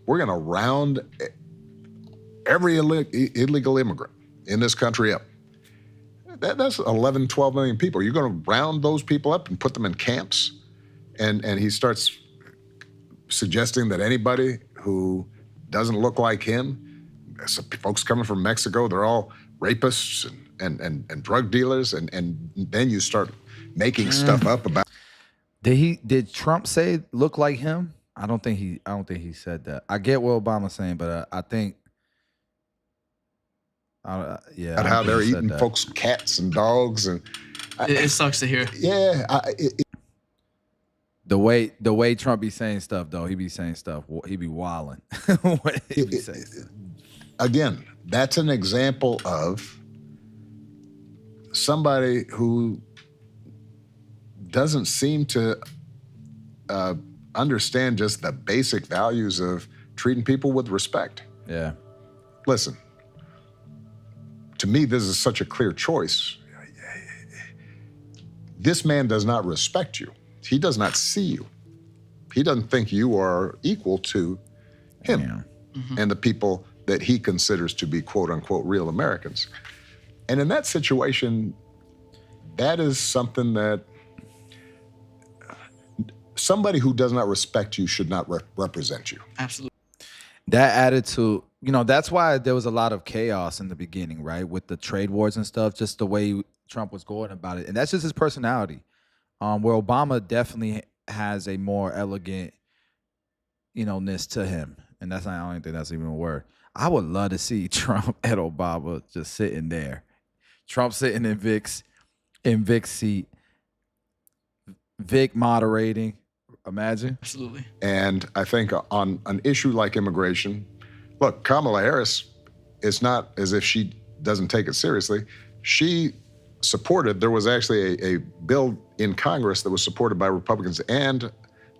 We're going to round every illegal immigrant in this country up. That's 11, 12 million people. You're going to round those people up and put them in camps? And he starts suggesting that anybody who doesn't look like him, some folks coming from Mexico, they're all rapists and drug dealers, and then you start making stuff up about... Did Trump say look like him? I don't think he said that. I get what Obama's saying, but I think about how they're eating folks' cats and dogs, and It sucks to hear. Yeah, The way Trump be saying stuff though, he be saying stuff. He be wilding. He be saying stuff. Again, that's an example of somebody who doesn't seem to understand just the basic values of treating people with respect. Yeah. Listen, to me, this is such a clear choice. This man does not respect you. He does not see you. He doesn't think you are equal to him and the people that he considers to be quote unquote real Americans. And in that situation, that is something that somebody who does not respect you should not represent you. Absolutely. That attitude, that's why there was a lot of chaos in the beginning, right? With the trade wars and stuff, just the way Trump was going about it. And that's just his personality. Where Obama definitely has a more elegant, ness to him. And that's not, I don't even think that's even a word. I would love to see Trump and Obama just sitting there. Trump sitting in Vic's seat. Vic moderating. Imagine. Absolutely. And I think on an issue like immigration, look, Kamala Harris, it's not as if she doesn't take it seriously. She supported, there was actually a bill in Congress that was supported by Republicans and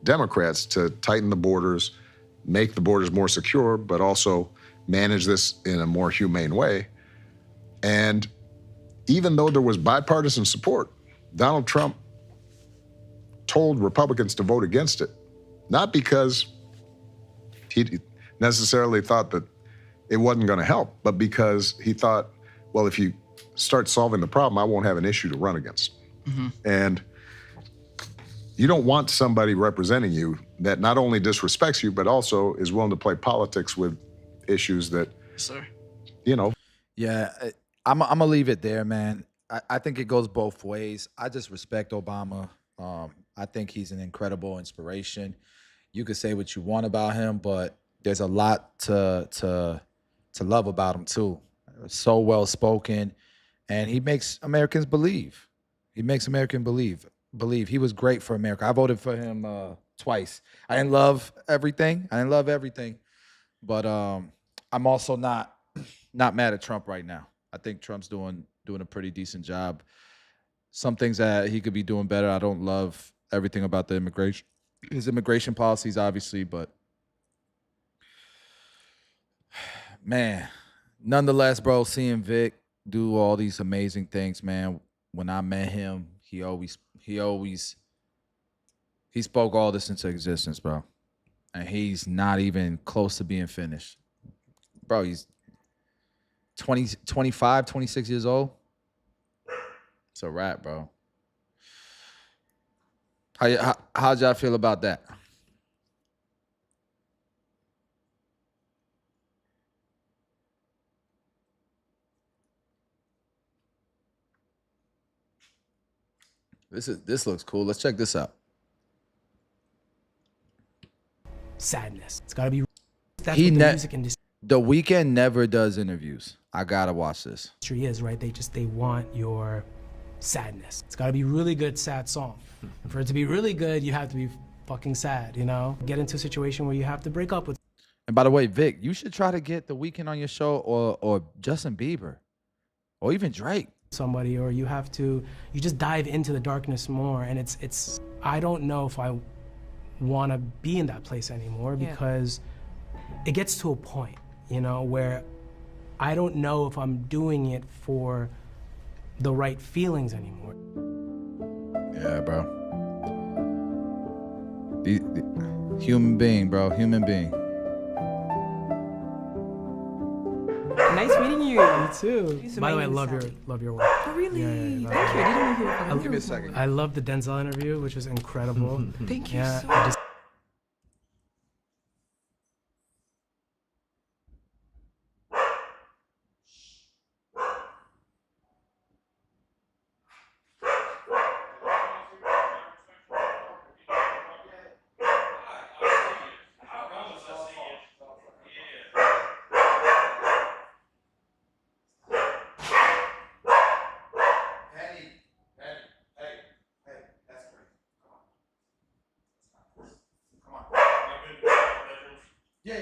Democrats to tighten the borders, make the borders more secure, but also manage this in a more humane way. And even though there was bipartisan support, Donald Trump told Republicans to vote against it, not because he necessarily thought that it wasn't going to help, but because he thought, well, if you start solving the problem, I won't have an issue to run against. And you don't want somebody representing you that not only disrespects you, but also is willing to play politics with issues that, Sir. Yeah, I'm gonna leave it there, man. I think it goes both ways. I just respect Obama. I think he's an incredible inspiration. You could say what you want about him, but there's a lot to love about him too. So well spoken, and he makes Americans believe. He makes Americans believe. He was great for America. I voted for him twice. I didn't love everything. But I'm also not mad at Trump right now. I think Trump's doing a pretty decent job. Some things that he could be doing better. I don't love everything about his immigration policies, obviously, but man, nonetheless, bro, seeing Vic do all these amazing things, man. When I met him, he spoke all this into existence, bro. And he's not even close to being finished. Bro, he's 25, 26 years old. It's a wrap, bro. How'd y'all feel about that? This looks cool. Let's check this out. Sadness. It's gotta be. That's what the music industry The Weeknd never does interviews. I gotta watch this. is, right? They want your sadness. It's gotta be really good, sad song. And for it to be really good, you have to be fucking sad, Get into a situation where you have to break up with. And by the way, Vic, you should try to get The Weeknd on your show, or Justin Bieber, or even Drake. Somebody, or you just dive into the darkness more, and it's I don't know if I want to be in that place anymore, because it gets to a point, where I don't know if I'm doing it for the right feelings anymore. Yeah, bro. Human being, bro. Human being. Nice meeting you. You too. By the way, I love your work. Oh, really? Yeah, Thank you. I didn't hear from you. Give me a second. I love the Denzel interview, which was incredible. Thank you so I much. Yeah.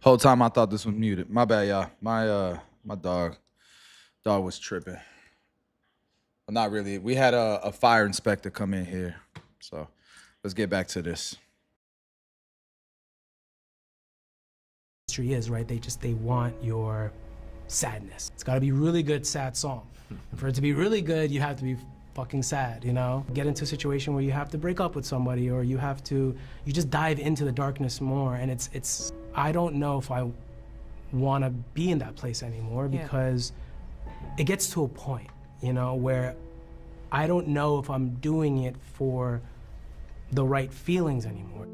Whole time I thought this was muted. My bad, y'all. My dog was tripping. Well, not really. We had a fire inspector come in here. So let's get back to this. Is right. They want your sadness. It's got to be really good sad song. And for it to be really good, you have to be fucking sad, you know? Get into a situation where you have to break up with somebody, or you just dive into the darkness more, and it's I don't know if I want to be in that place anymore, because it gets to a point, you know, where I don't know if I'm doing it for the right feelings anymore.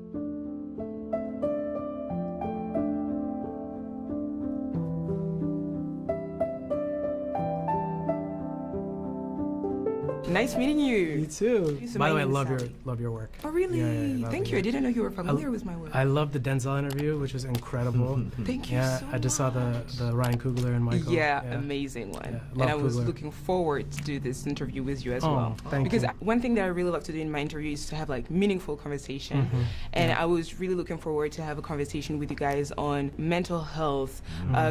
Nice meeting you. You too. It's By the way, I amazing love your work. Oh, really? Yeah, Thank you. I didn't know you were familiar with my work. I love the Denzel interview, which was incredible. Thank you so I just saw the Ryan Coogler and Michael. Yeah, amazing one. Yeah, and I was Coogler. looking forward to do this interview with you as well. Thank because you. One thing that I really love to do in my interview is to have like meaningful conversation. And I was really looking forward to have a conversation with you guys on mental health,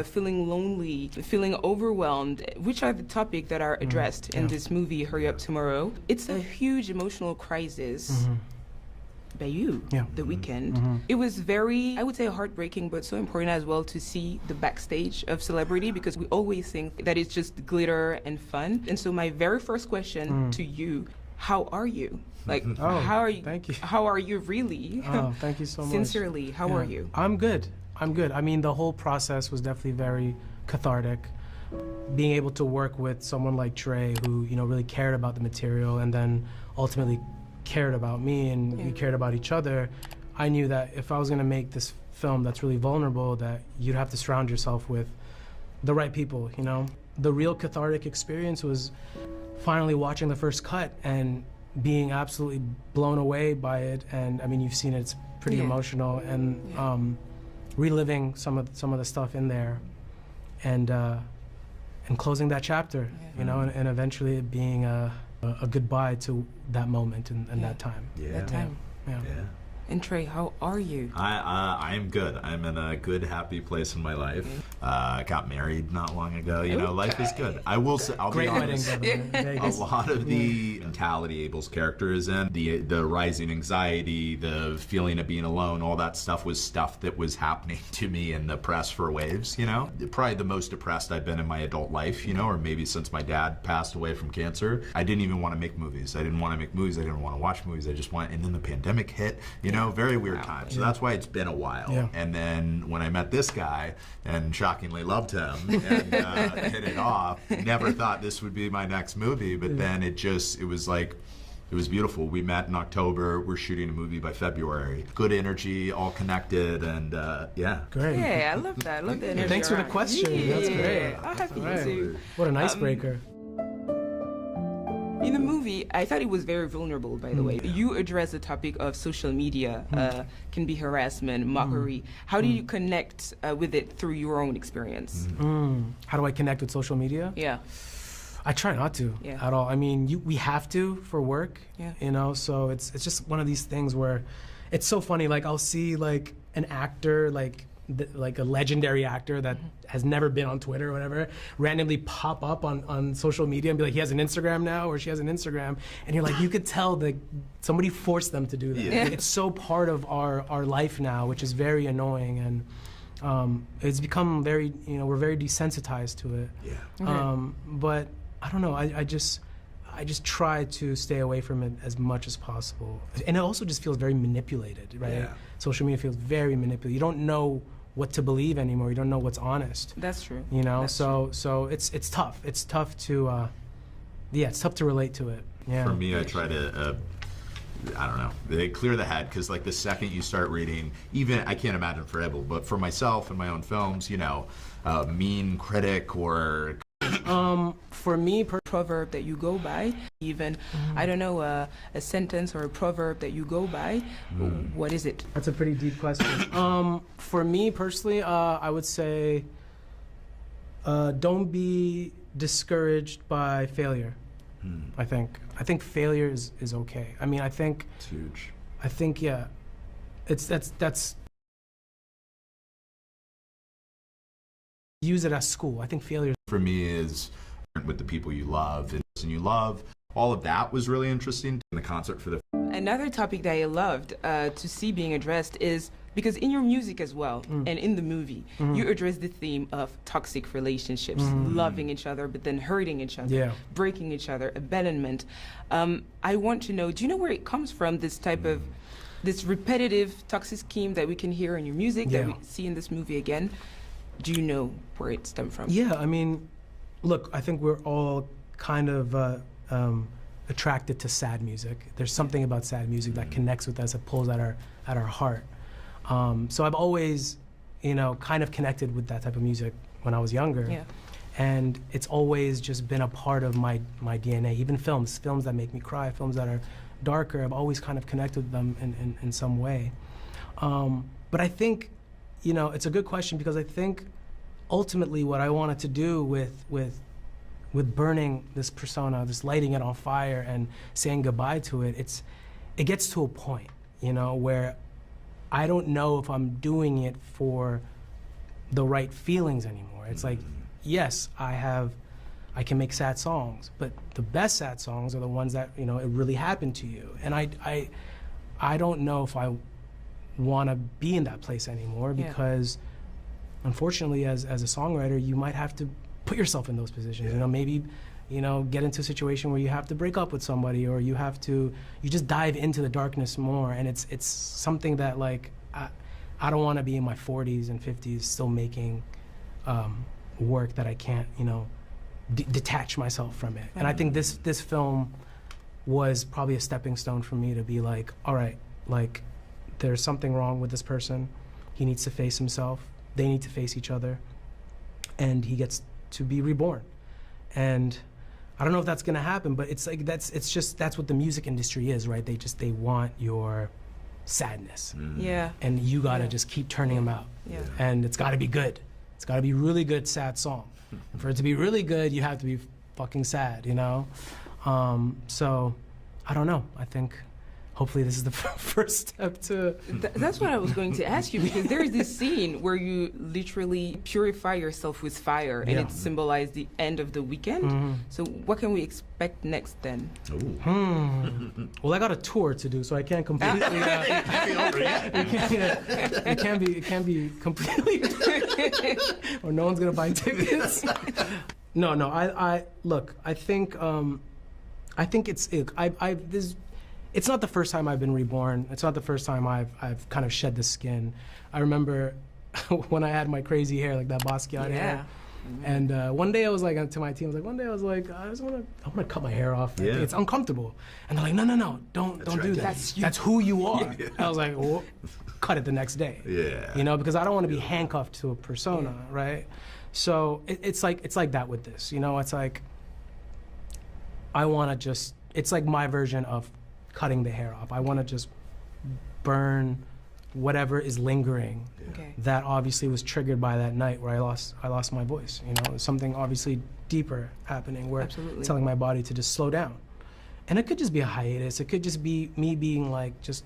feeling lonely, feeling overwhelmed, which are the topics that are addressed in this movie, Hurry Up Tomorrow. It's a huge emotional crisis. By you, the weekend. It was very, I would say, heartbreaking, but so important as well to see the backstage of celebrity, because we always think that it's just glitter and fun. And so my very first question to you, how are you? Like, how are you? Thank you. How are you really? Oh, thank you so much. Sincerely, how are you? I'm good. I mean, the whole process was definitely very cathartic. Being able to work with someone like Trey, who, you know, really cared about the material and then ultimately cared about me, and we cared about each other, I knew that if I was going to make this film that's really vulnerable, that you'd have to surround yourself with the right people, you know? The real cathartic experience was finally watching the first cut and being absolutely blown away by it. And I mean, you've seen it, it's pretty emotional, and reliving some of the stuff in there, and closing that chapter, you know, and eventually it being a goodbye to that moment and that time. That time. Yeah. And Trey, how are you? I am good. I'm in a good, happy place in my life. Got married not long ago. You know, life is good. I will say, I'll be honest. A lot of the mentality Abel's character is in, the rising anxiety, the feeling of being alone, all that stuff was stuff that was happening to me in the press for Waves. You know, probably the most depressed I've been in my adult life. You know, or maybe since my dad passed away from cancer. I didn't even want to make movies. I didn't want to make movies. I didn't want to watch movies. I just wanted. And then the pandemic hit. You know, very weird time. So that's why it's been a while. Yeah. And then when I met this guy and shockingly loved him and hit it off, never thought this would be my next movie, but then it was beautiful. We met in October. We're shooting a movie by February. Good energy, all connected, and Great. Yeah, I love that. I love the energy. Thanks for the question. That's great. I'm happy to. What an icebreaker. In the movie, I thought it was very vulnerable, by the way. You address the topic of social media, can be harassment, mockery. How do you connect with it through your own experience? How do I connect with social media? Yeah. I try not to at all. I mean, we have to for work, you know, so it's just one of these things where it's so funny. Like, I'll see like an actor, like a legendary actor that has never been on Twitter or whatever, randomly pop up on social media and be like, he has an Instagram now, or she has an Instagram, and you're like, you could tell that somebody forced them to do that. Yeah. It's so part of our life now, which is very annoying, and it's become very, you know, we're very desensitized to it. Yeah. But I don't know, I just try to stay away from it as much as possible. And it also just feels very manipulated, right? Yeah. Social media feels very manipulated. You don't know what to believe anymore. You don't know what's honest. That's true. You know, that's so it's tough. It's tough to, it's tough to relate to it. Yeah. For me, I try to, I don't know, they clear the head, because like the second you start reading, even, I can't imagine for Abel, but for myself and my own films, you know, mean critic or for me, proverb that you go by, even, I don't know, a sentence or a proverb that you go by, what is it? That's a pretty deep question. For me personally, I would say, don't be discouraged by failure. I think failure is okay. I mean, I think it's huge. I think, yeah, that's use it as school. I think failure for me is with the people you love and you love. All of that was really interesting in the concert for the. Another topic that I loved to see being addressed is, because in your music as well, and in the movie, you address the theme of toxic relationships, loving each other, but then hurting each other, breaking each other, abandonment. I want to know, do you know where it comes from, this type of, this repetitive toxic scheme that we can hear in your music, that we see in this movie again? Do you know where it stemmed from? Yeah, I mean, look, I think we're all kind of attracted to sad music. There's something about sad music that connects with us, that pulls at our heart. So I've always, you know, kind of connected with that type of music when I was younger. Yeah. And it's always just been a part of my DNA. Even films that make me cry, films that are darker, I've always kind of connected with them in some way. But I think, you know, it's a good question, because I think ultimately what I wanted to do with burning this persona, this lighting it on fire and saying goodbye to it, it gets to a point, you know, where I don't know if I'm doing it for the right feelings anymore. It's like, yes, I can make sad songs, but the best sad songs are the ones that, you know, it really happened to you. And I don't know if I want to be in that place anymore, because unfortunately, as a songwriter, you might have to put yourself in those positions. You know, maybe, you know, get into a situation where you have to break up with somebody, or you just dive into the darkness more. And it's something that, like, I don't want to be in my 40s and 50s still making work that I can't, you know, detach myself from it. And I think this film was probably a stepping stone for me to be like, all right, like, there's something wrong with this person. He needs to face himself. They need to face each other. And he gets to be reborn. And I don't know if that's gonna happen, but it's like, that's what the music industry is, right? They want your sadness. Yeah. And you gotta just keep turning them out. Yeah. And it's gotta be good. It's gotta be really good, sad song. And for it to be really good, you have to be fucking sad, you know? So, I don't know. I think hopefully this is the first step to... That's what I was going to ask you, because there is this scene where you literally purify yourself with fire, and it symbolized the end of the weekend. So what can we expect next then? Well, I got a tour to do, so I can't completely... it can't be completely... or no one's gonna buy tickets. No, look, I think it's not the first time I've been reborn. It's not the first time I've kind of shed the skin. I remember when I had my crazy hair, like that Basquiat hair. And one day I was like, to my team, I want to cut my hair off. Yeah. It's uncomfortable. And they're like, no, don't do that. That's who you are. I was like, well, cut it the next day. Yeah. You know, because I don't want to be handcuffed to a persona, right? So it's like that with this. You know, it's like, I want to just, it's like my version of cutting the hair off. I want to just burn whatever is lingering that obviously was triggered by that night where I lost my voice. You know, something obviously deeper happening where Absolutely. telling my body to just slow down. And it could just be a hiatus. It could just be me being like, just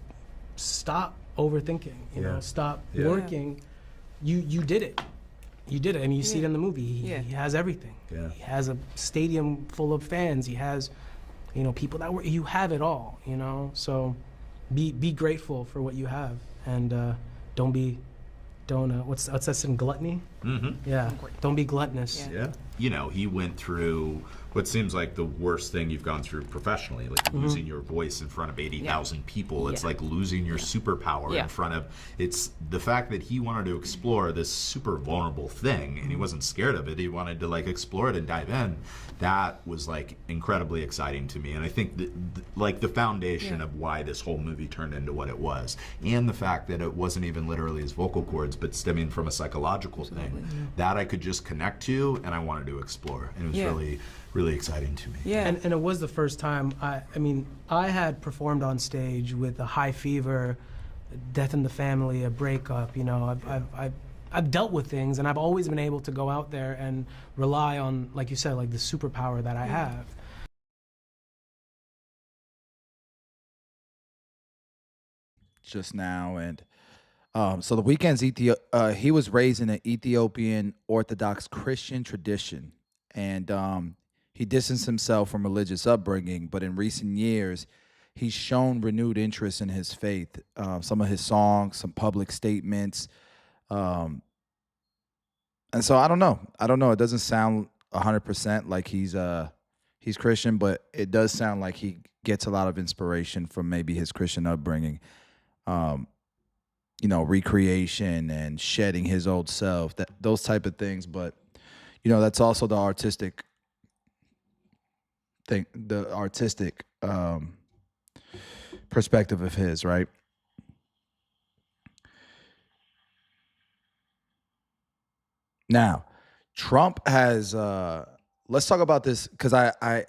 stop overthinking, you know, stop working. You did it. You did it. I mean, you see it in the movie. He has everything. Yeah. He has a stadium full of fans. He has, you know, people that you have it all, you know? So be grateful for what you have, and what's that in gluttony? Mm-hmm. Yeah, don't be gluttonous. Yeah. You know, he went through what seems like the worst thing you've gone through professionally, like losing your voice in front of 80,000 people. It's like losing your superpower in front of, it's the fact that he wanted to explore this super vulnerable thing, and he wasn't scared of it. He wanted to like explore it and dive in. That was like incredibly exciting to me. And I think that like the foundation of why this whole movie turned into what it was, and the fact that it wasn't even literally his vocal cords, but stemming from a psychological thing that I could just connect to, and I wanted to explore. And it was really exciting to me. Yeah. And it was the first time, I mean, I had performed on stage with a high fever, death in the family, a breakup, you know, I've dealt with things, and I've always been able to go out there and rely on, like you said, like the superpower that I have. Just now, and so the Weeknd's he was raised in an Ethiopian Orthodox Christian tradition, and he distanced himself from religious upbringing, but in recent years, he's shown renewed interest in his faith. Some of his songs, some public statements, and so I don't know. It doesn't sound 100% like he's Christian, but it does sound like he gets a lot of inspiration from maybe his Christian upbringing. You know, recreation and shedding his old self, those type of things. But, you know, that's also the artistic thing, the artistic perspective of his, right? Now, Trump has, let's talk about this, because I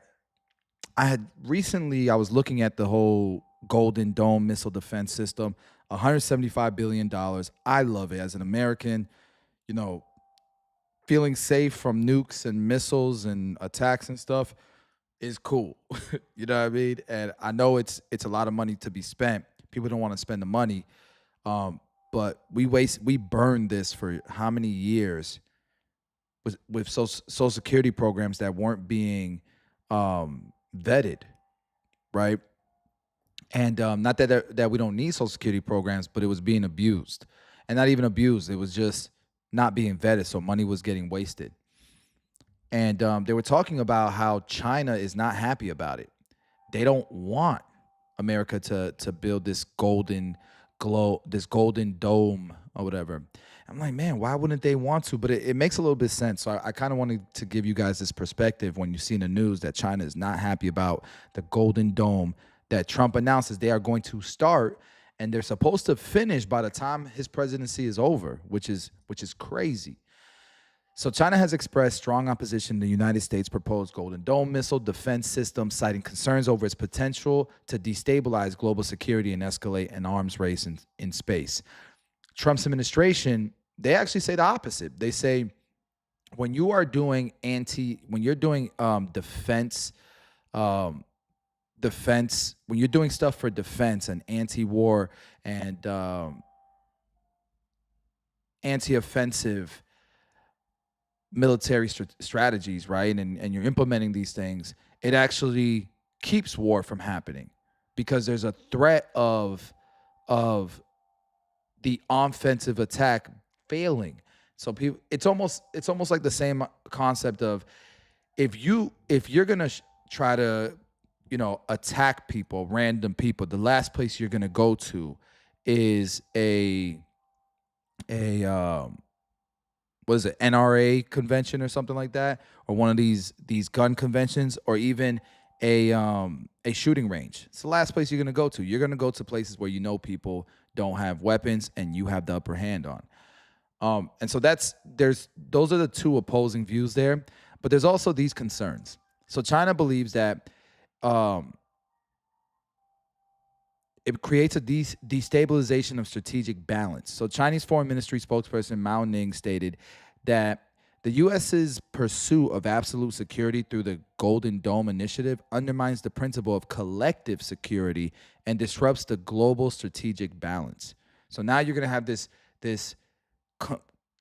had recently, I was looking at the whole Golden Dome missile defense system, $175 billion. I love it as an American, you know, feeling safe from nukes and missiles and attacks and stuff is cool. You know what I mean? And I know it's a lot of money to be spent. People don't want to spend the money. But we burned this for how many years with social security programs that weren't being vetted, right? And not that we don't need social security programs, but it was being abused. And not even abused, it was just not being vetted, so money was getting wasted. And they were talking about how China is not happy about it. They don't want America to build this golden dome or whatever. I'm like, man, why wouldn't they want to? But it makes a little bit of sense. So I kind of wanted to give you guys this perspective when you see in the news that China is not happy about the Golden Dome that Trump announces they are going to start, and they're supposed to finish by the time his presidency is over, which is crazy. So China has expressed strong opposition to the United States' proposed Golden Dome missile defense system, citing concerns over its potential to destabilize global security and escalate an arms race in space. Trump's administration, they actually say the opposite. They say when you're doing defense, when you're doing stuff for defense and anti-war and anti-offensive military strategies, right? And you're implementing these things, it actually keeps war from happening because there's a threat of the offensive attack failing. So it's almost like the same concept of if you're gonna try to attack people, random people, the last place you're gonna go to is a what is it, NRA convention or something like that, or one of these gun conventions, or even a shooting range. It's the last place you're gonna go to. You're gonna go to places where people don't have weapons and you have the upper hand on. And so those are the two opposing views there, but there's also these concerns. So China believes that it creates a destabilization of strategic balance. So Chinese Foreign Ministry spokesperson Mao Ning stated that The U.S.'s pursuit of absolute security through the Golden Dome Initiative undermines the principle of collective security and disrupts the global strategic balance. So now you're going to have this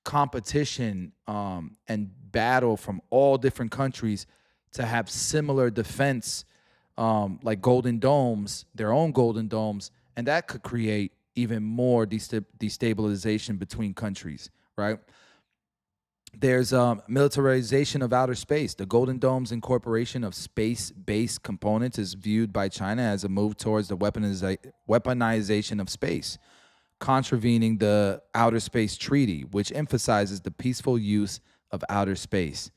competition and battle from all different countries to have similar defense, like golden domes, their own golden domes, and that could create even more destabilization between countries, right? There's militarization of outer space. The Golden Dome's incorporation of space-based components is viewed by China as a move towards the weaponization of space, contravening the Outer Space Treaty, which emphasizes the peaceful use of outer space.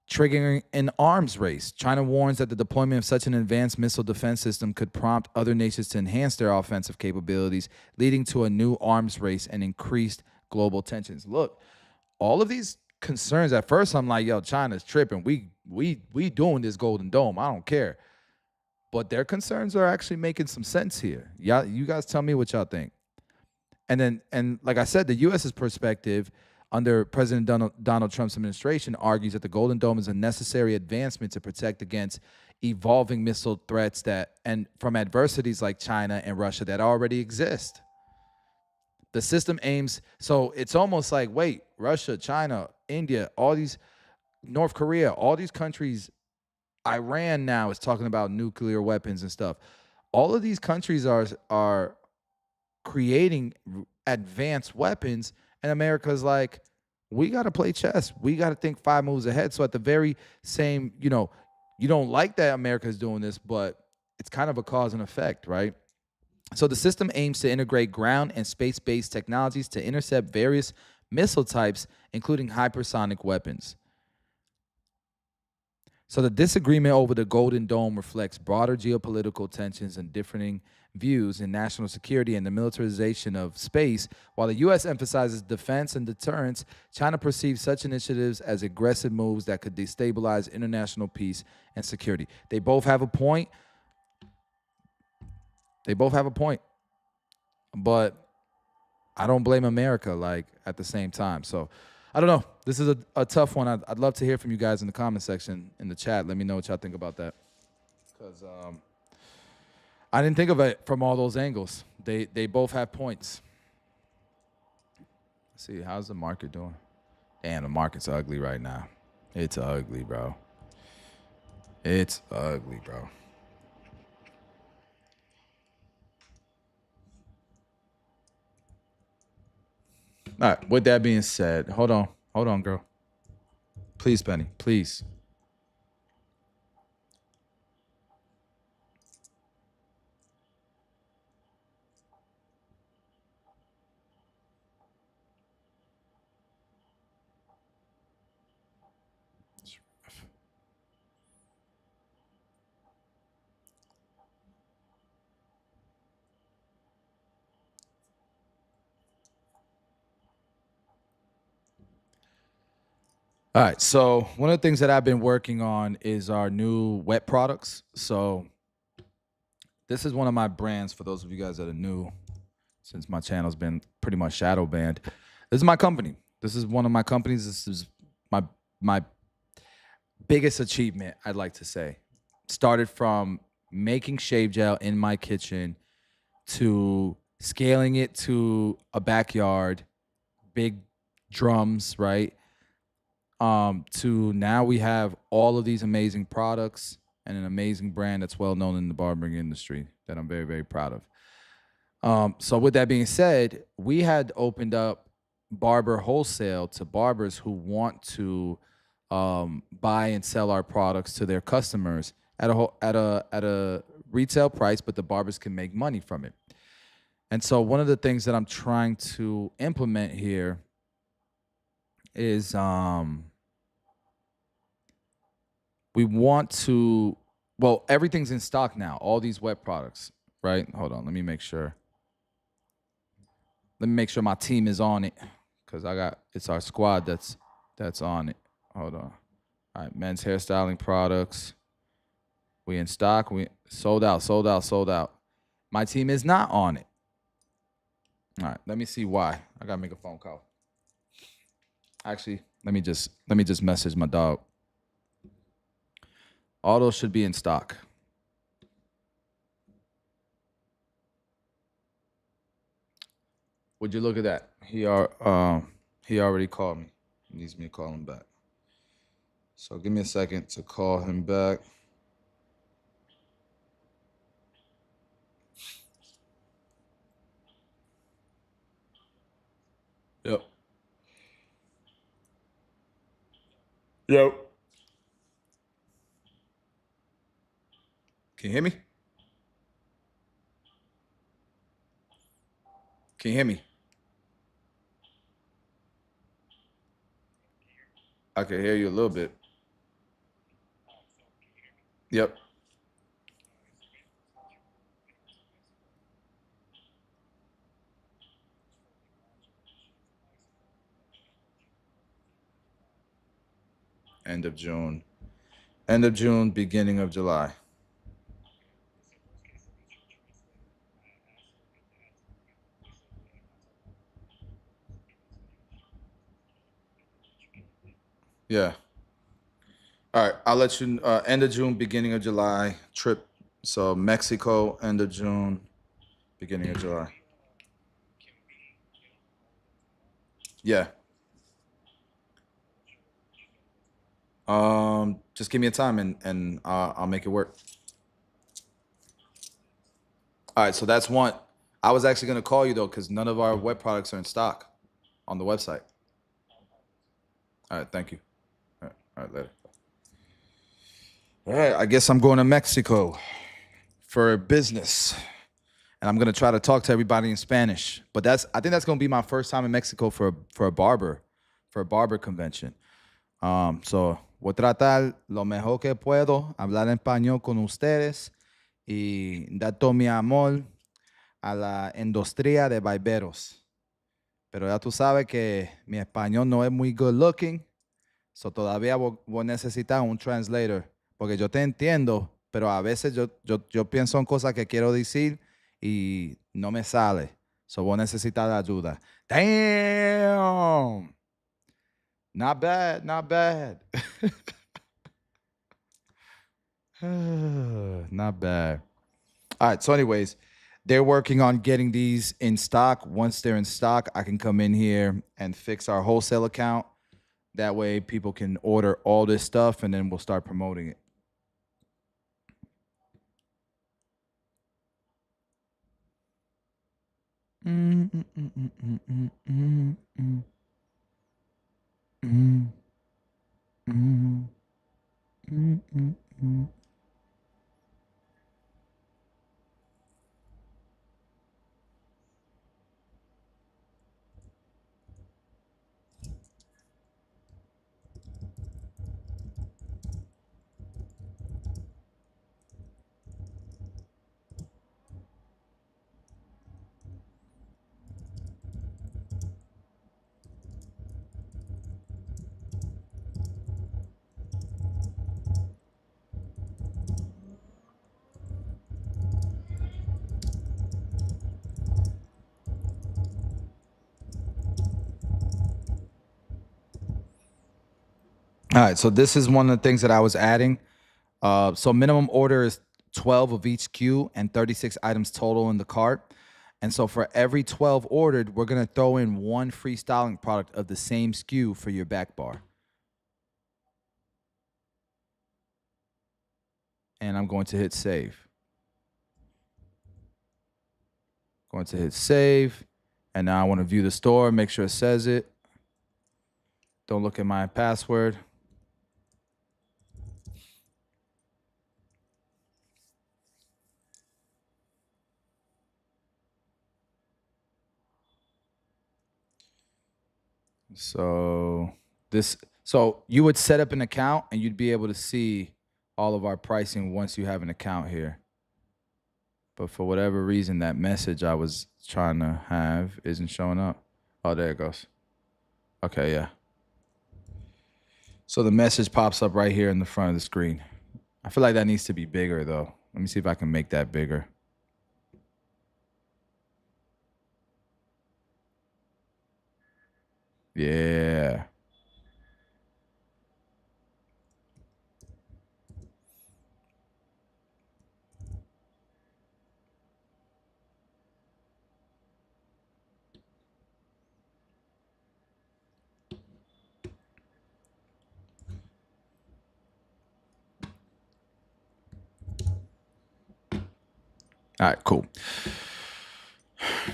Triggering an arms race. China warns that the deployment of such an advanced missile defense system could prompt other nations to enhance their offensive capabilities, leading to a new arms race and increased global tensions. Look, all of these concerns, at first I'm like, yo, China's tripping. We doing this Golden Dome. I don't care. But their concerns are actually making some sense here. Y'all, you guys tell me what y'all think. And like I said, the U.S.'s perspective under President Donald Trump's administration argues that the Golden Dome is a necessary advancement to protect against evolving missile threats and from adversities like China and Russia that already exist. The system aims, so it's almost like, wait, Russia, China, India, all these, North Korea, all these countries, Iran now is talking about nuclear weapons and stuff. All of these countries are creating advanced weapons, and America's like, we got to play chess. We got to think 5 moves ahead. So at the very same, you don't like that America's doing this, but it's kind of a cause and effect, right? So the system aims to integrate ground and space-based technologies to intercept various missile types, including hypersonic weapons. So the disagreement over the Golden Dome reflects broader geopolitical tensions and differing views in national security and the militarization of space. While the U.S. emphasizes defense and deterrence, China perceives such initiatives as aggressive moves that could destabilize international peace and security. They both have a point. But I don't blame America, like, at the same time. So I don't know. This is a tough one. I'd love to hear from you guys in the comment section, in the chat. Let me know what y'all think about that. Because I didn't think of it from all those angles. They both have points. Let's see, how's the market doing? Damn, the market's ugly right now. It's ugly, bro. It's ugly, bro. All right, with that being said, hold on, girl. Please, Penny, please. All right, so one of the things that I've been working on is our new wet products. So this is one of my brands for those of you guys that are new, since my channel's been pretty much shadow banned. This is my company. This is one of my companies. This is my biggest achievement, I'd like to say. Started from making shave gel in my kitchen to scaling it to a backyard, big drums, right? To now we have all of these amazing products and an amazing brand that's well known in the barbering industry that I'm very, very proud of. So with that being said, we had opened up Barber wholesale to barbers who want to buy and sell our products to their customers at a retail price, but the barbers can make money from it. And so one of the things that I'm trying to implement here is we want to, well, everything's in stock now, all these wet products, right? Hold on, let me make sure my team is on it, because it's our squad that's on it. Hold on. All right, men's hairstyling products. We in stock, we sold out. My team is not on it. All right, let me see why. I gotta make a phone call. Actually, let me just message my dog. All those should be in stock. Would you look at that? He already called me. He needs me to call him back. So give me a second to call him back. Yep. Yep. Can you hear me? Can you hear me? I can hear you a little bit. Yep. End of June. End of June, beginning of July. Yeah. All right. I'll let you, end of June, beginning of July trip. So Mexico, end of June, beginning of July. Yeah. Just give me a time and I'll make it work. All right. So that's one. I was actually going to call you though, because none of our web products are in stock on the website. All right. Thank you. All right. Later. All right. I guess I'm going to Mexico for business. And I'm going to try to talk to everybody in Spanish. But I think that's going to be my first time in Mexico for a barber convention. So voy a tratar lo mejor que puedo, hablar en español con ustedes y dar todo mi amor a la industria de barberos. Pero ya tú sabes que mi español no es muy good looking, so todavía voy a necesitar un translator, porque yo te entiendo, pero a veces yo pienso en cosas que quiero decir y no me sale. So voy a necesitar ayuda. Damn! Not bad, not bad. Not bad. All right, so anyways, they're working on getting these in stock. Once they're in stock, I can come in here and fix our wholesale account. That way people can order all this stuff and then we'll start promoting it. All right, so this is one of the things that I was adding. So minimum order is 12 of each SKU and 36 items total in the cart. And so for every 12 ordered, we're going to throw in one free styling product of the same SKU for your back bar. And I'm going to hit save. Going to hit save. And now I want to view the store, make sure it says it. Don't look at my password. So you would set up an account and you'd be able to see all of our pricing once you have an account here. But for whatever reason, that message I was trying to have isn't showing up. Oh, there it goes. Okay, yeah. So the message pops up right here in the front of the screen. I feel like that needs to be bigger though. Let me see if I can make that bigger. Yeah. All right, cool.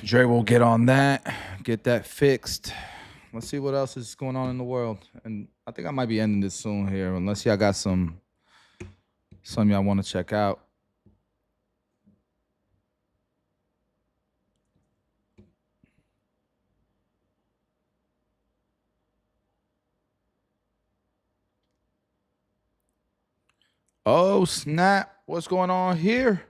Dre will get on that, get that fixed. Let's see what else is going on in the world. And I think I might be ending this soon here, unless y'all got some y'all want to check out. Oh, snap. What's going on here?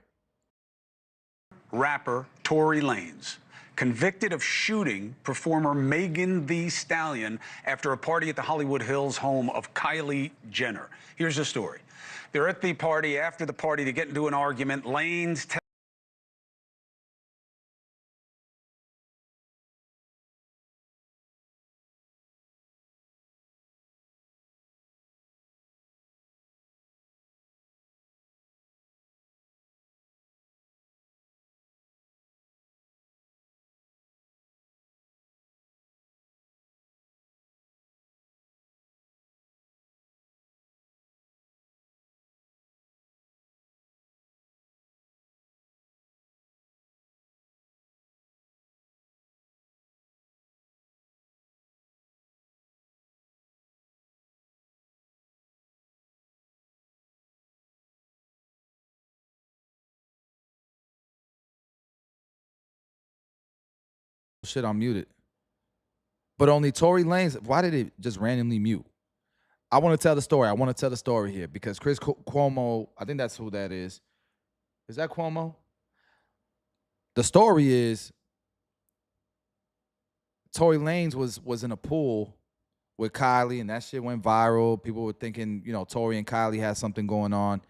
Rapper Tory Lanez, convicted of shooting performer Megan Thee Stallion after a party at the Hollywood Hills home of Kylie Jenner. Here's the story. They're at the party. After the party, they get into an argument. Lanez Shit, I'm muted. But only Tory Lanez. Why did it just randomly mute? I want to tell the story. I want to tell the story here because Chris Cuomo, I think that's who that is. Is that Cuomo? The story is Tory Lanez was in a pool with Kylie, and that shit went viral. People were thinking, you know, Tory and Kylie had something going on.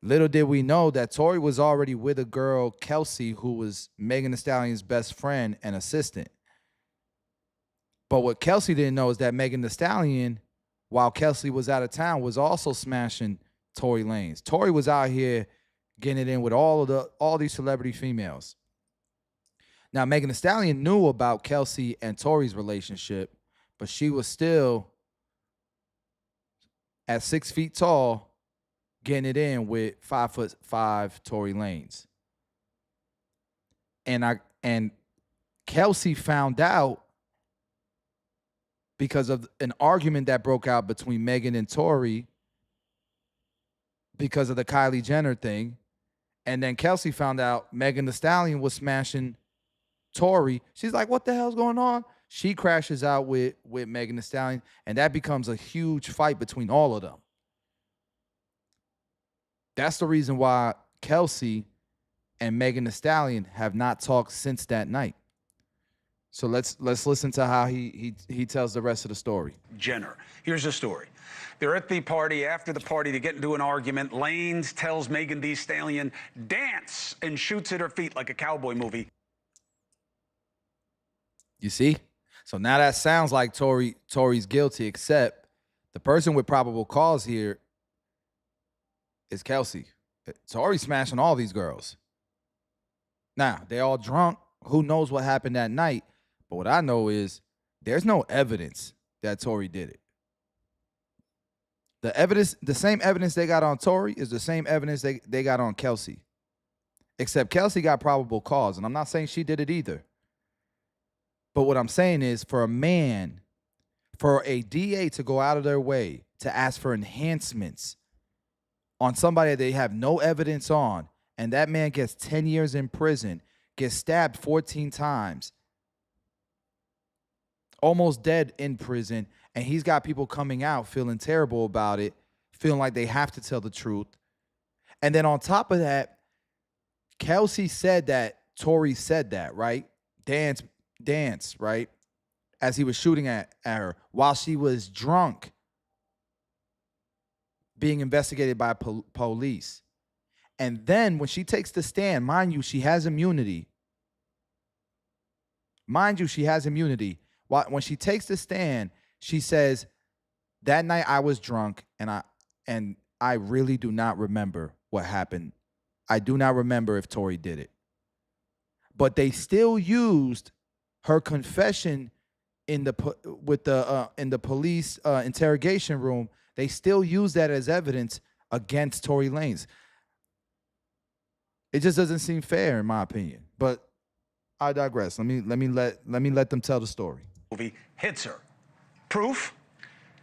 Little did we know that Tory was already with a girl, Kelsey, who was Megan Thee Stallion's best friend and assistant. But what Kelsey didn't know is that Megan Thee Stallion, while Kelsey was out of town, was also smashing Tory Lanez. Tory was out here getting it in with all these celebrity females. Now, Megan Thee Stallion knew about Kelsey and Tory's relationship, but she was still at 6 feet tall, getting it in with 5'5" Tory Lanez. And Kelsey found out because of an argument that broke out between Megan and Tory because of the Kylie Jenner thing. And then Kelsey found out Megan Thee Stallion was smashing Tory. She's like, what the hell's going on? She crashes out with Megan Thee Stallion, and that becomes a huge fight between all of them. That's the reason why Kelsey and Megan Thee Stallion have not talked since that night. So let's listen to how he tells the rest of the story. Jenner. Here's the story. They're at the party. After the party, they get into an argument. Lanez tells Megan Thee Stallion, dance, and shoots at her feet like a cowboy movie. You see? So now that sounds like Tory's guilty, except the person with probable cause here is Kelsey. Tory's smashing all these girls. Now, they all drunk. Who knows what happened that night? But what I know is there's no evidence that Tory did it. The same evidence they got on Tory is the same evidence they got on Kelsey. Except Kelsey got probable cause, and I'm not saying she did it either. But what I'm saying is for a DA to go out of their way to ask for enhancements on somebody that they have no evidence on, and that man gets 10 years in prison, gets stabbed 14 times, almost dead in prison, and he's got people coming out feeling terrible about it, feeling like they have to tell the truth. And then on top of that, Kelsey said that Tory said that, right? Dance, right? As he was shooting at her while she was drunk, being investigated by police. And then when she takes the stand, mind you, she has immunity. When she takes the stand, she says, that night I was drunk and I really do not remember what happened. I do not remember if Tory did it. But they still used her confession in the police interrogation room. They still use that as evidence against Tory Lanez. It just doesn't seem fair, in my opinion. But I digress. Let me let them tell the story. Movie hits her. Proof: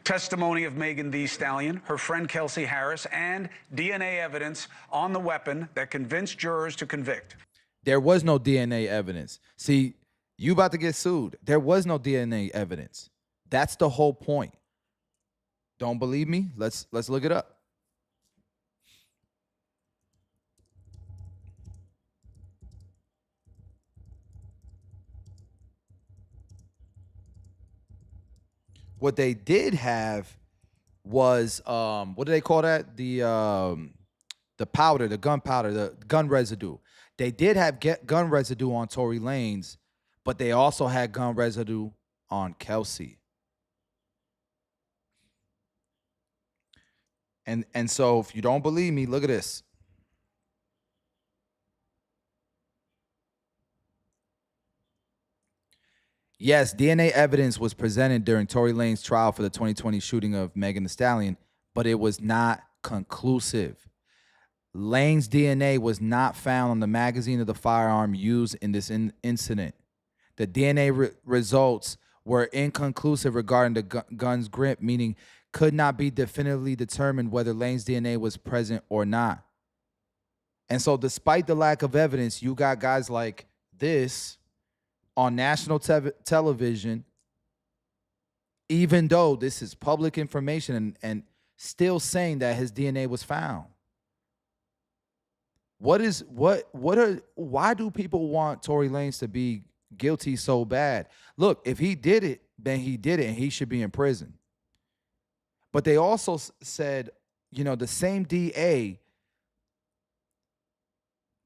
testimony of Megan Thee Stallion, her friend Kelsey Harris, and DNA evidence on the weapon that convinced jurors to convict. There was no DNA evidence. See, you about to get sued. There was no DNA evidence. That's the whole point. Don't believe me? Let's look it up. What they did have was what do they call that? The powder, the gunpowder, the gun residue. They did have gun residue on Tory Lanez, but they also had gun residue on Kelsey. And so if you don't believe me, look at this. Yes, DNA evidence was presented during Tory Lanez's trial for the 2020 shooting of Megan Thee Stallion, but it was not conclusive. Lanez's DNA was not found on the magazine of the firearm used in this incident. The DNA results were inconclusive regarding the gun's grip, meaning could not be definitively determined whether Lanez's DNA was present or not. And so despite the lack of evidence, you got guys like this on national television, even though this is public information, and still saying that his DNA was found. Why do people want Tory Lanez to be guilty so bad? Look, if he did it, then he did it, and he should be in prison. But they also said, you know, the same DA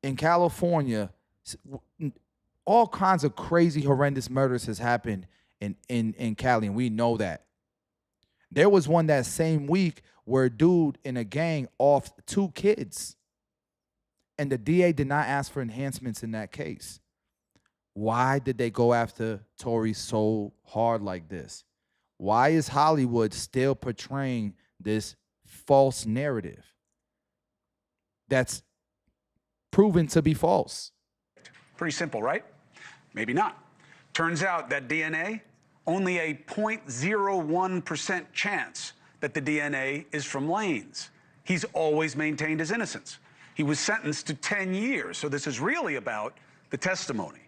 in California, all kinds of crazy, horrendous murders has happened in Cali, and we know that. There was one that same week where a dude in a gang offed 2 kids, and the DA did not ask for enhancements in that case. Why did they go after Tory so hard like this? Why is Hollywood still portraying this false narrative that's proven to be false? Pretty simple, right? Maybe not. Turns out that DNA, only a 0.01% chance that the DNA is from Lanez. He's always maintained his innocence. He was sentenced to 10 years, so this is really about the testimony.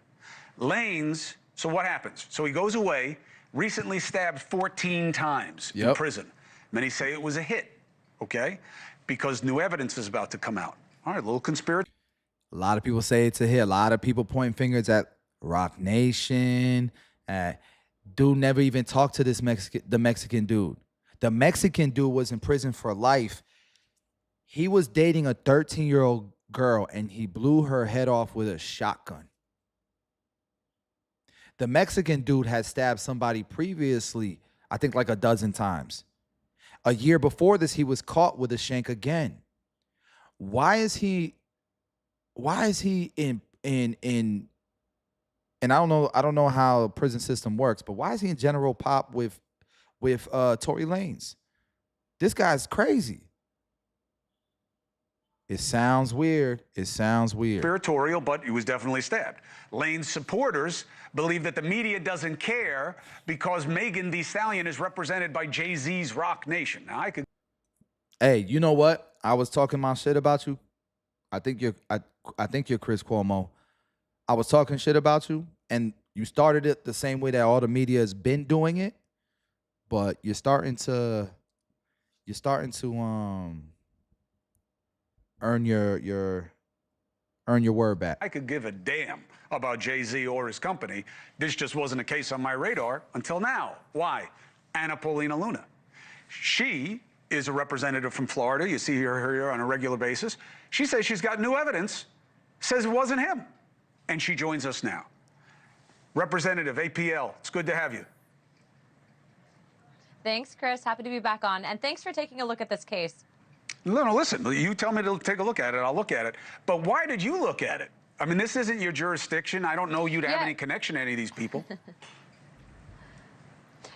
Lanez, so what happens? So he goes away, recently stabbed 14 times in prison. Many say it was a hit, okay? Because new evidence is about to come out. All right, a little conspiracy. A lot of people say it's a hit. A lot of people point fingers at Rock Nation. Dude never even talked to the Mexican dude. The Mexican dude was in prison for life. He was dating a 13-year-old girl, and he blew her head off with a shotgun. The Mexican dude had stabbed somebody previously, I think like a dozen times. A year before this, he was caught with a shank again. Why is he in and I don't know how the prison system works, but why is he in general pop with Tory Lanez? This guy's crazy. It sounds weird. It sounds weird. Conspiratorial, but he was definitely stabbed. Lanez supporters believe that the media doesn't care because Megan Thee Stallion is represented by Jay-Z's Rock Nation. Now I could. Hey, you know what? I was talking my shit about you. I think you're Chris Cuomo. I was talking shit about you, and you started it the same way that all the media has been doing it, but you're starting to earn your word back. I could give a damn about Jay-Z or his company. This just wasn't a case on my radar until now. Why? Anna Paulina Luna. She is a representative from Florida. You see her here on a regular basis. She says she's got new evidence, says it wasn't him. And she joins us now. Representative APL, it's good to have you. Thanks, Chris. Happy to be back on. And thanks for taking a look at this case. No, listen, you tell me to take a look at it, I'll look at it. But why did you look at it? I mean, this isn't your jurisdiction. I don't know you to have any connection to any of these people.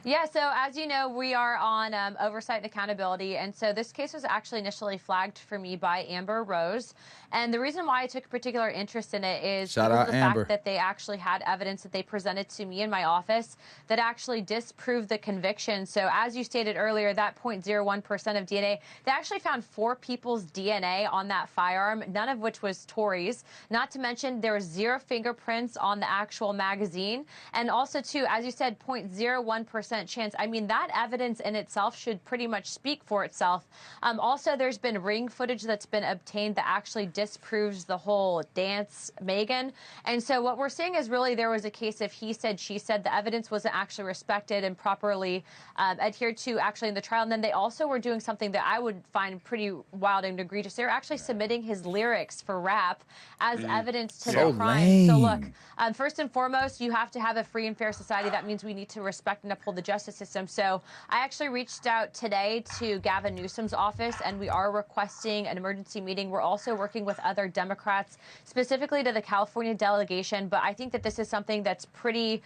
Yeah, so as you know, we are on oversight and accountability, and so this case was actually initially flagged for me by Amber Rose, and the reason why I took a particular interest in it is because of the fact that they actually had evidence that they presented to me in my office that actually disproved the conviction. So as you stated earlier, that 0.01% of DNA, they actually found 4 people's DNA on that firearm, none of which was Tory's. Not to mention there was 0 fingerprints on the actual magazine, and also too, as you said, 0.01% chance. I mean, that evidence in itself should pretty much speak for itself. Also, there's been ring footage that's been obtained that actually disproves the whole dance, Megan. And so what we're seeing is really there was a case of he said, she said. The evidence wasn't actually respected and properly adhered to actually in the trial. And then they also were doing something that I would find pretty wild and egregious. They're actually submitting his lyrics for rap as evidence to the crime. So look, first and foremost, you have to have a free and fair society. That means we need to respect and uphold the justice system. So I actually reached out today to Gavin Newsom's office, and we are requesting an emergency meeting. We're also working with other Democrats, specifically to the California delegation. But I think that this is something that's pretty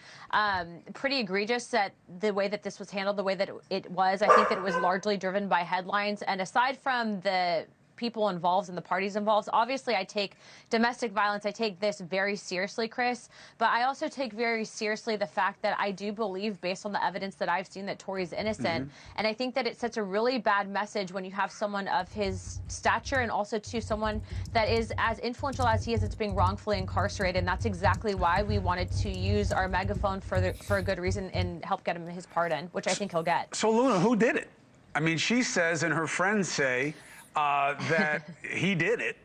egregious, that the way that this was handled, the way that it was. I think that it was largely driven by headlines. And aside from the people involved and the parties involved, obviously I take domestic violence, I take this very seriously, Chris, but I also take very seriously the fact that I do believe, based on the evidence that I've seen, that Tory's innocent. And I think that it sets a really bad message when you have someone of his stature, and also to someone that is as influential as he is, that's being wrongfully incarcerated. And that's exactly why we wanted to use our megaphone for a good reason and help get him his pardon, which I think he'll get. So Luna, who did it? I mean, she says, and her friends say, that he did it,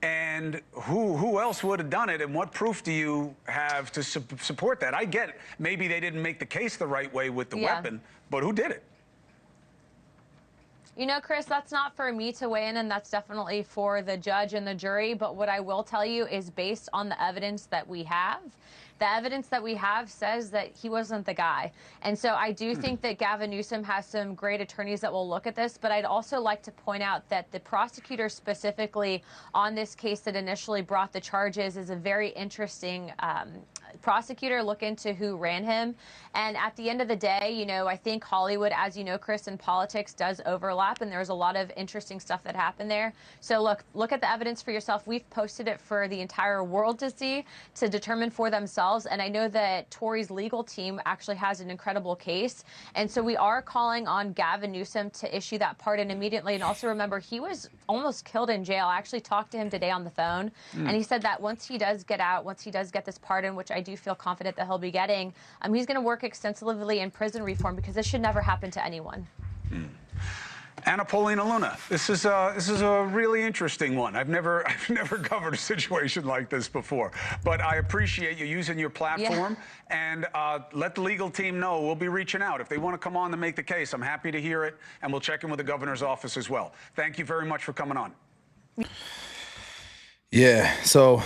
and who else would have done it, and what proof do you have to support that? I get it. Maybe they didn't make the case the right way with the weapon, but who did it? You know, Chris, that's not for me to weigh in, and that's definitely for the judge and the jury. But what I will tell you is, based on the evidence that we have, the evidence that we have says that he wasn't the guy. And so I do think that Gavin Newsom has some great attorneys that will look at this. But I'd also like to point out that the prosecutor specifically on this case that initially brought the charges is a very interesting prosecutor. Look into who ran him. And at the end of the day, you know, I think Hollywood, as you know, Chris, and politics does overlap, and there's a lot of interesting stuff that happened there. So look at the evidence for yourself. We've posted it for the entire world to see, to determine for themselves. And I know that Tory's legal team actually has an incredible case. And so we are calling on Gavin Newsom to issue that pardon immediately. And also remember, he was almost killed in jail. I actually talked to him today on the phone, and he said that once he does get out, once he does get this pardon, which I do feel confident that he'll be getting, he's going to work extensively in prison reform, because this should never happen to anyone. Anna Paulina Luna, this is a really interesting one. I've never covered a situation like this before, but I appreciate you using your platform, and let the legal team know. We'll be reaching out if they want to come on to make the case. I'm happy to hear it, and we'll check in with the governor's office as well. Thank you very much for coming on. Yeah, so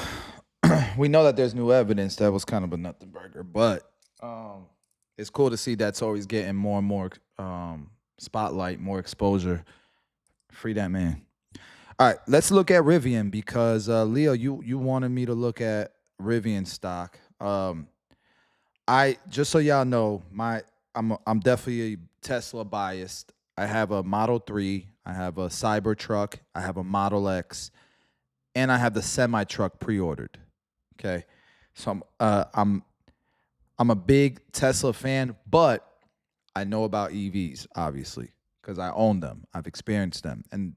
we know that there's new evidence. That was kind of a nothing burger, but it's cool to see that Tory's getting more and more spotlight, more exposure. Free that man. All right, let's look at Rivian, because Leo, you wanted me to look at Rivian stock. I just so y'all know, I'm definitely Tesla biased. I have a Model 3, I have a Cybertruck, I have a Model X, and I have the semi-truck pre-ordered. Okay, so I'm a big Tesla fan, but I know about EVs, obviously, because I own them. I've experienced them, and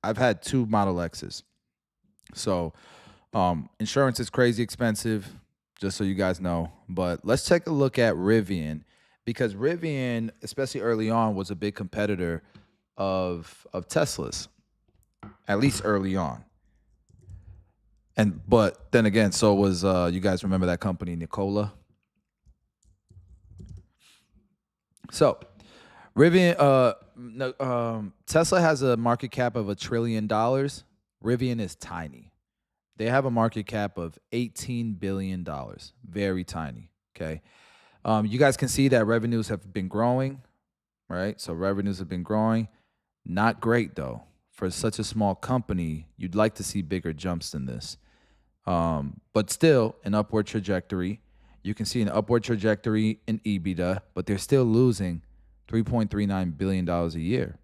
I've had 2 Model X's. So insurance is crazy expensive, just so you guys know. But let's take a look at Rivian, because Rivian, especially early on, was a big competitor of Tesla's, at least early on. But then again, so was you guys remember that company, Nikola? So, Rivian, Tesla has a market cap of $1 trillion. Rivian is tiny. They have a market cap of $18 billion. Very tiny. Okay. You guys can see that revenues have been growing. right? So revenues have been growing. Not great, though. For such a small company, you'd like to see bigger jumps than this. But still, an upward trajectory. You can see an upward trajectory in EBITDA, but they're still losing $3.39 billion a year.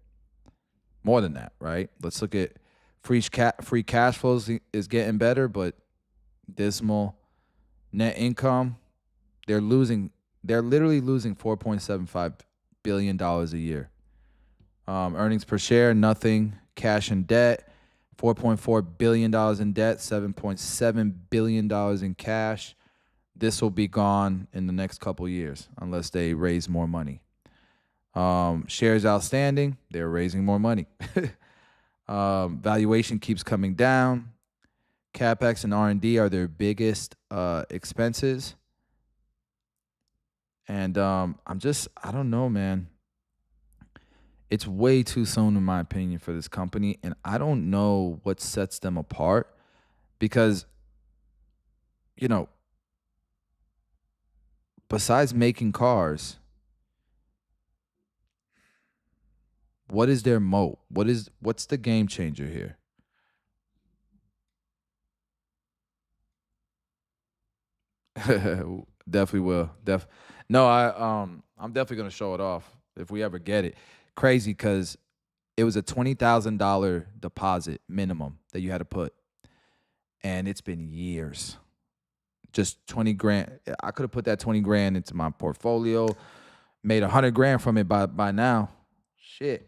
More than that, right? Let's look at free cash flows is getting better, but dismal. Net income, they're literally losing $4.75 billion a year. Earnings per share, nothing. Cash and debt, $4.4 billion in debt, $7.7 billion in cash. This will be gone in the next couple years unless they raise more money. Shares outstanding, they're raising more money. Valuation keeps coming down. CapEx and R&D are their biggest expenses. And I don't know, man. It's way too soon, in my opinion, for this company. And I don't know what sets them apart because, you know, besides making cars, what is their moat? What's the game changer here? Definitely will. No, I'm definitely gonna show it off if we ever get it. Crazy because it was a $20,000 deposit minimum that you had to put, and it's been years. Just 20 grand. I could have put that 20 grand into my portfolio, made 100 grand from it by now. Shit.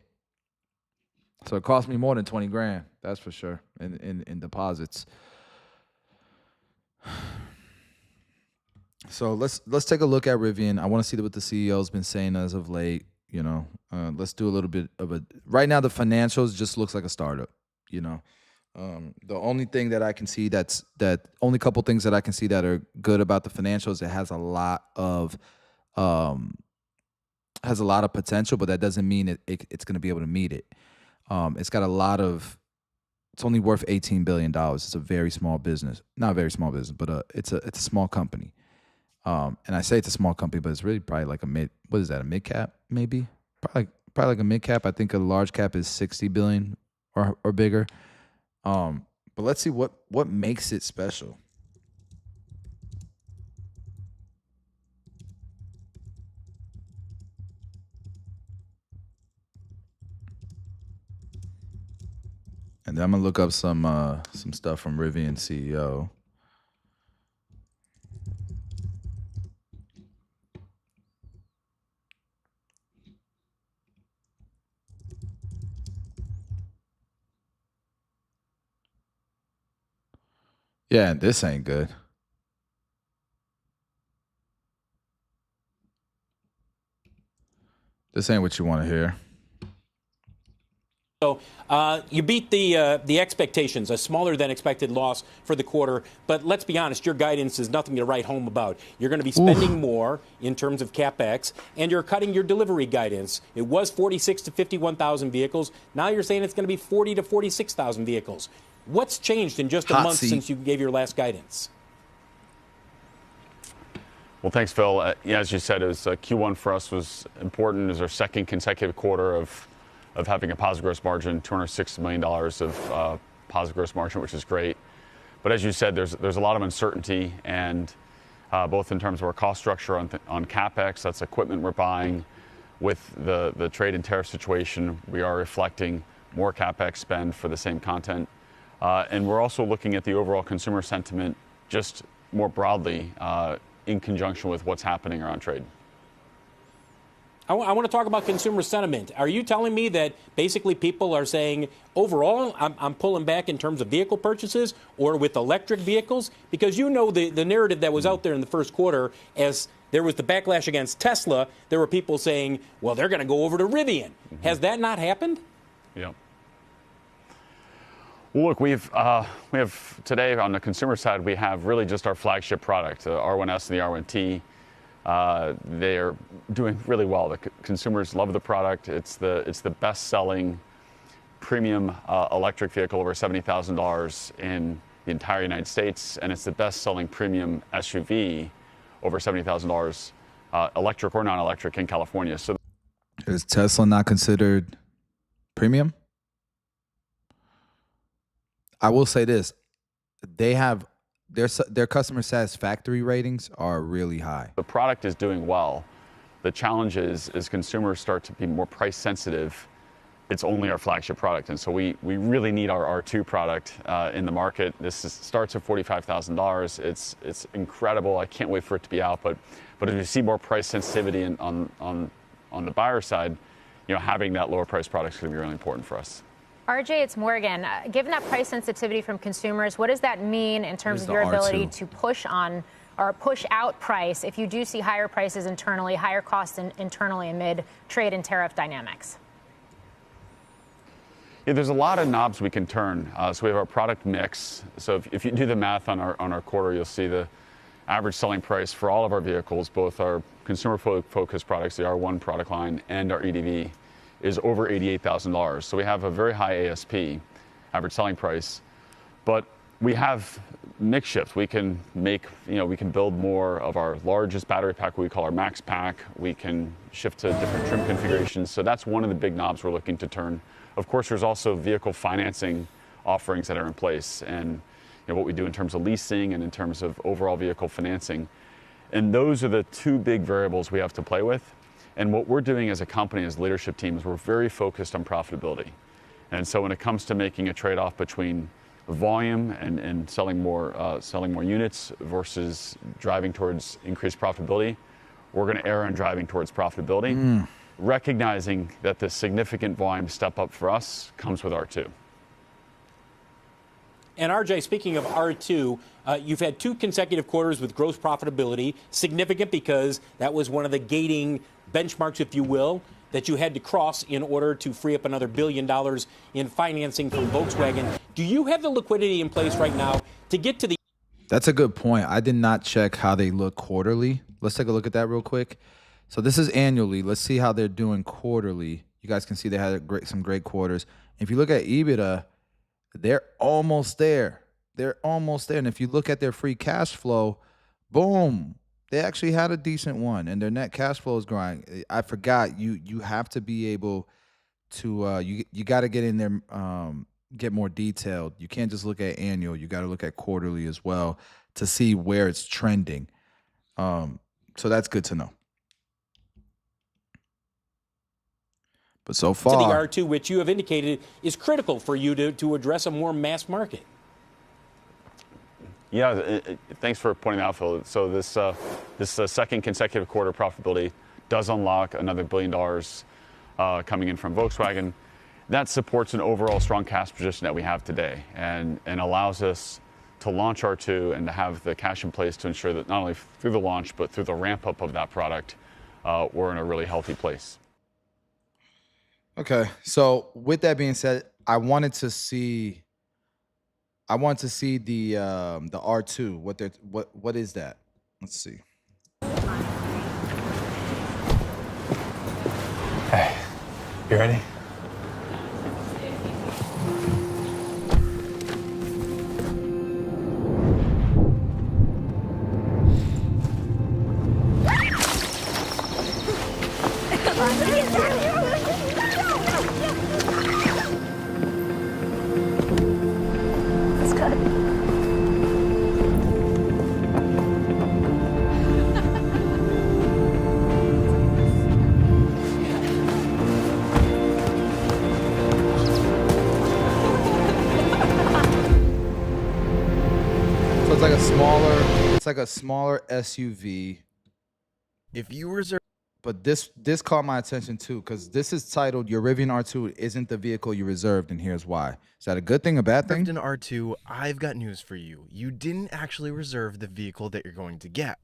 So it cost me more than 20 grand. That's for sure in deposits. So let's take a look at Rivian. I want to see what the CEO's been saying as of late. You know, let's do a little bit of a. Right now, the financials just looks like a startup. You know, the only thing that I can see only couple things that I can see that are good about the financials. It has a lot of potential, but that doesn't mean it's going to be able to meet it. It's got a lot of. It's only worth $18 billion. It's a very small business, not a very small business, but it's a small company. And I say it's a small company, but it's really probably like a mid cap, maybe? Probably like a mid cap. I think a large cap is 60 billion or bigger. But let's see what makes it special. And then I'm gonna look up some stuff from Rivian CEO. Yeah, and this ain't good. This ain't what you want to hear. So you beat the expectations, a smaller than expected loss for the quarter. But let's be honest, your guidance is nothing to write home about. You're going to be spending more in terms of CapEx, and you're cutting your delivery guidance. It was 46 to 51,000 vehicles. Now you're saying it's going to be 40 to 46,000 vehicles. What's changed in just a month since you gave your last guidance? Well, thanks, Phil. As you said, Q1 for us was important. It was our second consecutive quarter of having a positive gross margin, $260 million of positive gross margin, which is great. But as you said, there's a lot of uncertainty, and both in terms of our cost structure on CapEx, that's equipment we're buying. With the trade and tariff situation, we are reflecting more CapEx spend for the same content. And we're also looking at the overall consumer sentiment just more broadly in conjunction with what's happening around trade. I want to talk about consumer sentiment. Are you telling me that basically people are saying, overall, I'm pulling back in terms of vehicle purchases or with electric vehicles? Because you know the narrative that was out there in the first quarter, as there was the backlash against Tesla, there were people saying, well, they're going to go over to Rivian. Mm-hmm. Has that not happened? Yeah. Well, look, we have today on the consumer side, we have really just our flagship product, the R1S and the R1T. They are doing really well. The consumers love the product. It's the best-selling premium electric vehicle, over $70,000 in the entire United States, and it's the best-selling premium SUV, over $70,000, electric or non-electric, in California. So, Is Tesla not considered premium? I will say this. They have their customer satisfactory ratings are really high. The product is doing well. The challenge is as consumers start to be more price sensitive, it's only our flagship product. And so we really need our R2 product in the market. Starts at $45,000. It's incredible. I can't wait for it to be out. But as we see more price sensitivity on the buyer side, having that lower price product is going to be really important for us. RJ, it's Morgan. Given that price sensitivity from consumers, what does that mean in terms of your ability to push on or push out price if you do see higher prices internally, higher costs internally amid trade and tariff dynamics? Yeah, there's a lot of knobs we can turn. So we have our product mix. So if you do the math on our quarter, you'll see the average selling price for all of our vehicles, both our consumer-focused products, the R1 product line, and our EDV, is over $88,000. So we have a very high ASP, average selling price, but we have mix shift. We can we can build more of our largest battery pack, what we call our max pack. We can shift to different trim configurations. So that's one of the big knobs we're looking to turn. Of course, there's also vehicle financing offerings that are in place, and what we do in terms of leasing and in terms of overall vehicle financing. And those are the two big variables we have to play with. And what we're doing as a company, as leadership team, is we're very focused on profitability. And so when it comes to making a trade-off between volume and selling more units versus driving towards increased profitability, we're going to err on driving towards profitability, recognizing that the significant volume step up for us comes with R2. And RJ, speaking of R2, you've had 2 consecutive quarters with gross profitability, significant because that was one of the gating benchmarks, if you will, that you had to cross in order to free up another $1 billion in financing from Volkswagen. Do you have the liquidity in place right now to get to the... That's a good point. I did not check how they look quarterly. Let's take a look at that real quick. So this is annually. Let's see how they're doing quarterly. You guys can see they had some great quarters. If you look at EBITDA, they're almost there. They're almost there. And if you look at their free cash flow, boom, they actually had a decent one, and their net cash flow is growing. I forgot, you have to be able to you got to get in there, get more detailed. You can't just look at annual. You got to look at quarterly as well to see where it's trending. So that's good to know. But so far, to the R2, which you have indicated is critical for you to address a more mass market. Yeah, thanks for pointing out, Phil. So this second consecutive quarter profitability does unlock another $1 billion coming in from Volkswagen. That supports an overall strong cash position that we have today, and allows us to launch R2 and to have the cash in place to ensure that not only through the launch but through the ramp up of that product, we're in a really healthy place. Okay, so with that being said, I wanted to see the R2. What is that? Let's see. Hey, you ready? Like a smaller SUV. If you reserve, but this caught my attention too, because this is titled "Your Rivian R2 isn't the vehicle you reserved, and here's why." Is that a good thing, a bad thing? An R2, I've got news for you. You didn't actually reserve the vehicle that you're going to get.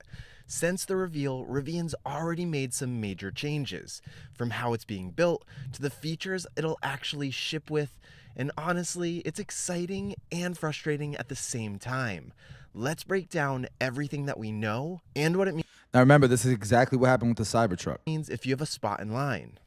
Since the reveal, Rivian's already made some major changes, from how it's being built to the features it'll actually ship with, and honestly, it's exciting and frustrating at the same time. Let's break down everything that we know and what it means. Now remember, this is exactly what happened with the Cybertruck. Means if you have a spot in line.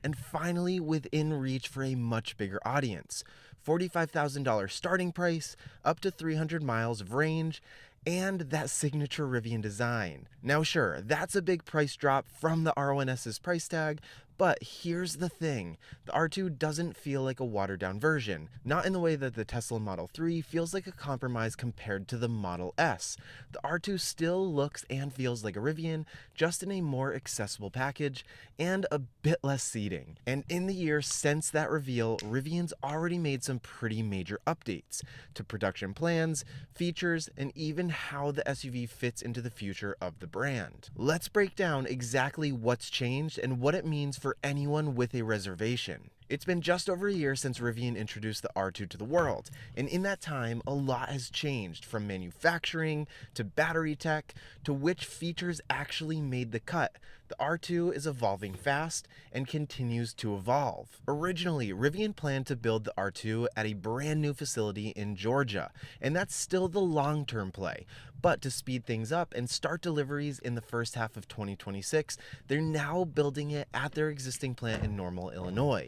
And finally within reach for a much bigger audience. $45,000 starting price, up to 300 miles of range, and that signature Rivian design. Now sure, that's a big price drop from the R1S's price tag, but here's the thing, the R2 doesn't feel like a watered down version, not in the way that the Tesla Model 3 feels like a compromise compared to the Model S. The R2 still looks and feels like a Rivian, just in a more accessible package and a bit less seating. And in the year since that reveal, Rivian's already made some pretty major updates to production plans, features, and even how the SUV fits into the future of the brand. Let's break down exactly what's changed and what it means for anyone with a reservation. It's been just over a year since Rivian introduced the R2 to the world, and in that time, a lot has changed, from manufacturing to battery tech to which features actually made the cut. The R2 is evolving fast and continues to evolve. Originally, Rivian planned to build the R2 at a brand new facility in Georgia, and that's still the long-term play. But to speed things up and start deliveries in the first half of 2026, they're now building it at their existing plant in Normal, Illinois.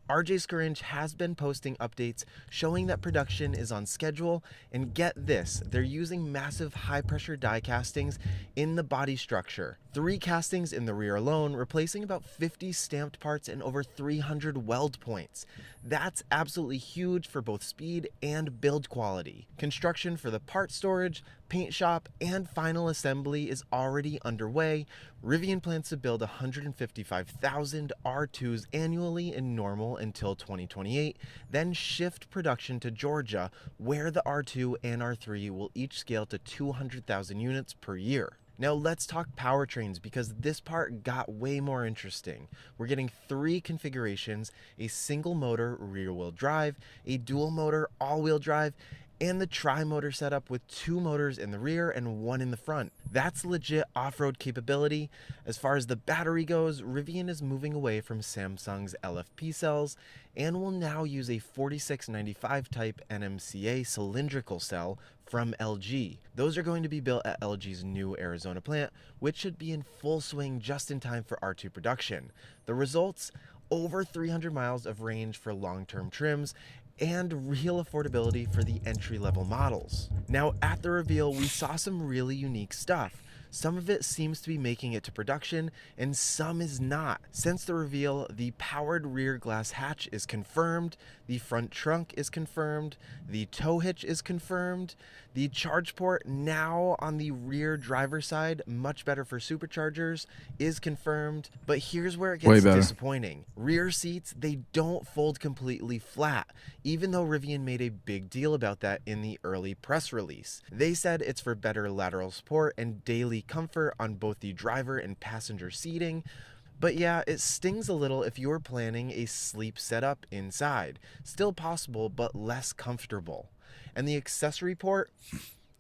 RJ Scaringe has been posting updates showing that production is on schedule, and get this, they're using massive high-pressure die castings in the body structure. 3 castings in the rear alone, replacing about 50 stamped parts and over 300 weld points. That's absolutely huge for both speed and build quality. Construction for the part storage, paint shop, and final assembly is already underway. Rivian plans to build 155,000 R2s annually in Normal until 2028, then shift production to Georgia, where the R2 and R3 will each scale to 200,000 units per year. Now let's talk powertrains, because this part got way more interesting. We're getting 3 configurations: a single motor rear-wheel drive, a dual motor all-wheel drive, and the tri-motor setup with 2 motors in the rear and 1 in the front. That's legit off-road capability. As far as the battery goes, Rivian is moving away from Samsung's LFP cells and will now use a 4695 type NMCA cylindrical cell from LG. Those are going to be built at LG's new Arizona plant, which should be in full swing just in time for R2 production. The results? Over 300 miles of range for long-term trims and real affordability for the entry-level models. Now, at the reveal, we saw some really unique stuff. Some of it seems to be making it to production, and some is not. Since the reveal, the powered rear glass hatch is confirmed, the front trunk is confirmed, the tow hitch is confirmed, the charge port now on the rear driver's side, much better for superchargers, is confirmed. But here's where it gets disappointing. Rear seats, they don't fold completely flat, even though Rivian made a big deal about that in the early press release. They said it's for better lateral support and daily comfort on both the driver and passenger seating. But yeah, it stings a little if you're planning a sleep setup inside. Still possible, but less comfortable. And the accessory port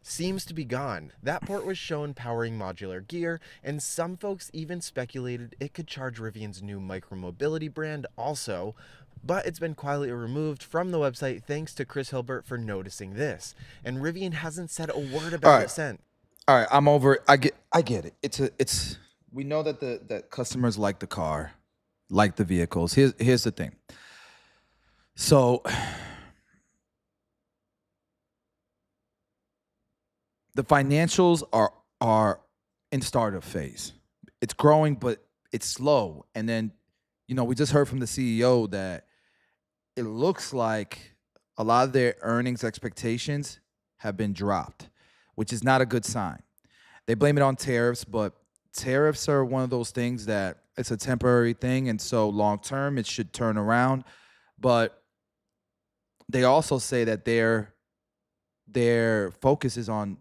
seems to be gone. That port was shown powering modular gear, and some folks even speculated it could charge Rivian's new micromobility brand also, but it's been quietly removed from the website thanks to Chris Hilbert for noticing this. And Rivian hasn't said a word about it since. All right, I'm over it. I get it. It's we know that that customers like the car, like the vehicles. Here's the thing. So the financials are in startup phase. It's growing, but it's slow. And then, we just heard from the CEO that it looks like a lot of their earnings expectations have been dropped, which is not a good sign. They blame it on tariffs, but tariffs are one of those things that it's a temporary thing, and so long term it should turn around. But they also say that their focus is on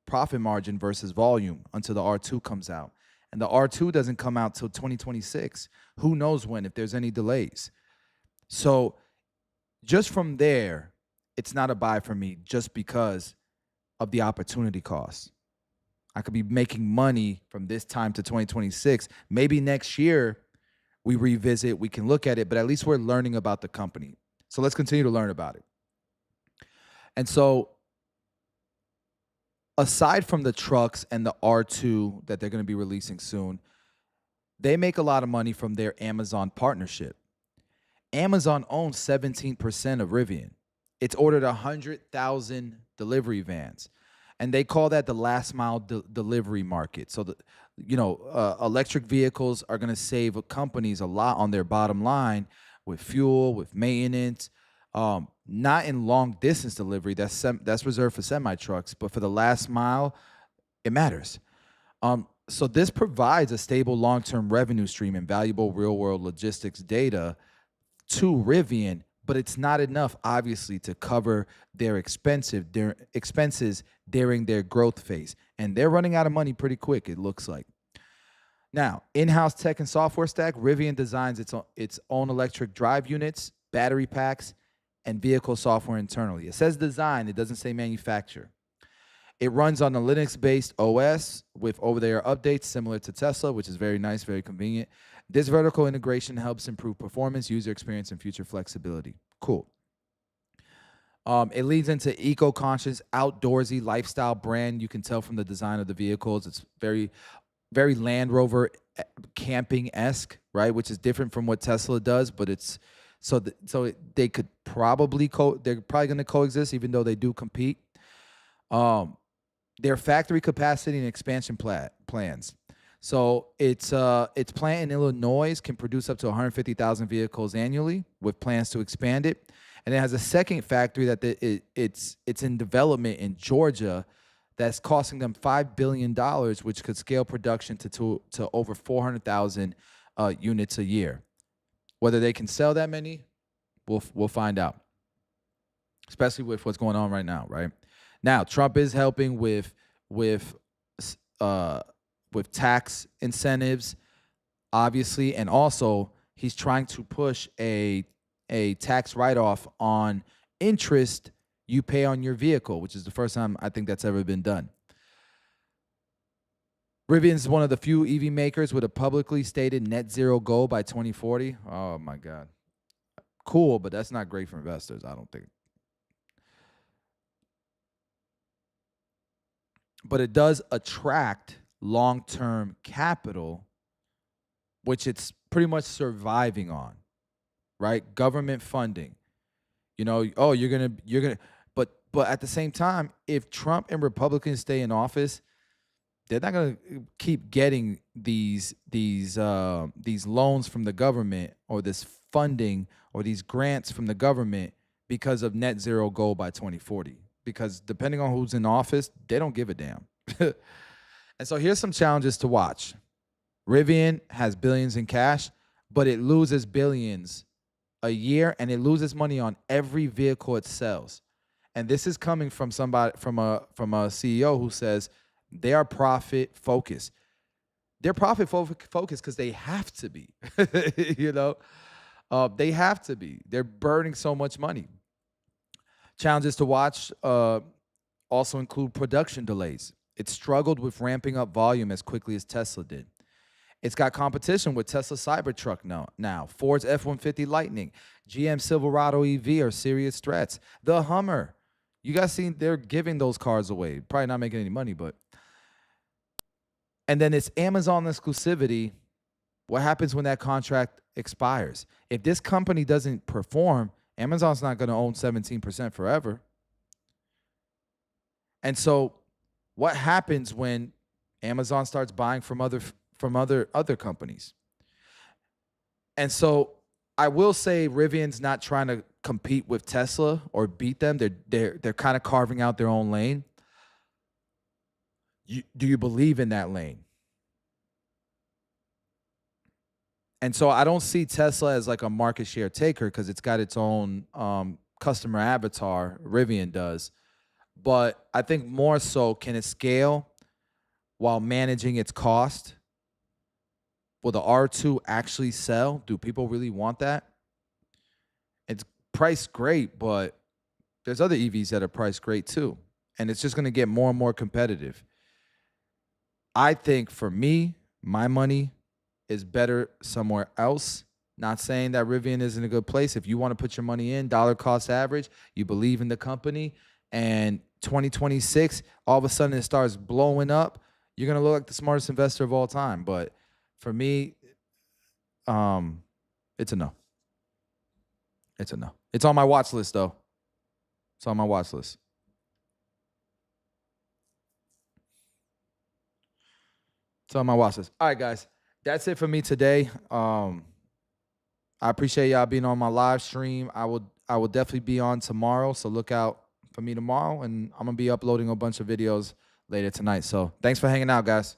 profit margin versus volume until the R2 comes out. And the R2 doesn't come out till 2026. Who knows when, if there's any delays. So just from there, it's not a buy for me just because of the opportunity cost. I could be making money from this time to 2026. Maybe next year we revisit, we can look at it, but at least we're learning about the company. So let's continue to learn about it. And so aside from the trucks and the R2 that they're going to be releasing soon, they make a lot of money from their Amazon partnership. Amazon owns 17% of Rivian. It's ordered 100,000 delivery vans, and they call that the last mile delivery market. So, electric vehicles are going to save companies a lot on their bottom line with fuel, with maintenance. Not in long distance delivery. That's reserved for semi trucks, but for the last mile, it matters. So this provides a stable long-term revenue stream and valuable real-world logistics data to Rivian, but it's not enough, obviously, to cover their expenses during their growth phase. And they're running out of money pretty quick, it looks like. Now, in-house tech and software stack, Rivian designs its own electric drive units, battery packs, and vehicle software internally. It says design, it doesn't say manufacture. It runs on a Linux-based OS with over-the-air updates similar to Tesla, which is very nice, very convenient. This vertical integration helps improve performance, user experience, and future flexibility. Cool. It leads into eco-conscious, outdoorsy lifestyle brand. You can tell from the design of the vehicles. It's very, very Land Rover camping-esque, right? Which is different from what Tesla does, but it's they could probably they're probably going to coexist, even though they do compete. Their factory capacity and expansion plans. So its plant in Illinois can produce up to 150,000 vehicles annually, with plans to expand it. And it has a second factory that it's in development in Georgia that's costing them $5 billion, which could scale production to over 400,000 units a year. Whether they can sell that many, we'll find out. Especially with what's going on right now, right? Now, Trump is helping with tax incentives, obviously, and also he's trying to push a tax write-off on interest you pay on your vehicle, which is the first time I think that's ever been done. Rivian is one of the few EV makers with a publicly stated net zero goal by 2040. Oh my God. Cool, but that's not great for investors, I don't think. But it does attract long-term capital, which it's pretty much surviving on, right? Government funding. You're gonna, but at the same time, if Trump and Republicans stay in office, they're not gonna keep getting these loans from the government, or this funding, or these grants from the government because of net zero goal by 2040. Because depending on who's in office, they don't give a damn. And so here's some challenges to watch. Rivian has billions in cash, but it loses billions a year, and it loses money on every vehicle it sells. And this is coming from somebody, from a CEO who says they are profit focused. They're profit focused because they have to be. They have to be. They're burning so much money. Challenges to watch also include production delays. It struggled with ramping up volume as quickly as Tesla did. It's got competition with Tesla Cybertruck now. Ford's F-150 Lightning, GM Silverado EV are serious threats. The Hummer. You guys seen they're giving those cars away. Probably not making any money, but. And then it's Amazon exclusivity. What happens when that contract expires? If this company doesn't perform, Amazon's not going to own 17% forever. And so what happens when Amazon starts buying from other companies? And so I will say Rivian's not trying to compete with Tesla or beat them. They're kind of carving out their own lane. Do you believe in that lane? And so I don't see Tesla as like a market share taker because it's got its own customer avatar, Rivian does. But I think more so, can it scale while managing its cost? Will the R2 actually sell? Do people really want that? It's priced great, but there's other EVs that are priced great too. And it's just going to get more and more competitive. I think for me, my money is better somewhere else. Not saying that Rivian isn't a good place. If you want to put your money in, dollar cost average, you believe in the company, and 2026, all of a sudden it starts blowing up, you're going to look like the smartest investor of all time. But for me, it's a no. It's a no. It's on my watch list, though. It's on my watch list. It's on my watch list. All right, guys. That's it for me today. I appreciate y'all being on my live stream. I will definitely be on tomorrow, so look out for me tomorrow, and I'm going to be uploading a bunch of videos later tonight. So thanks for hanging out, guys.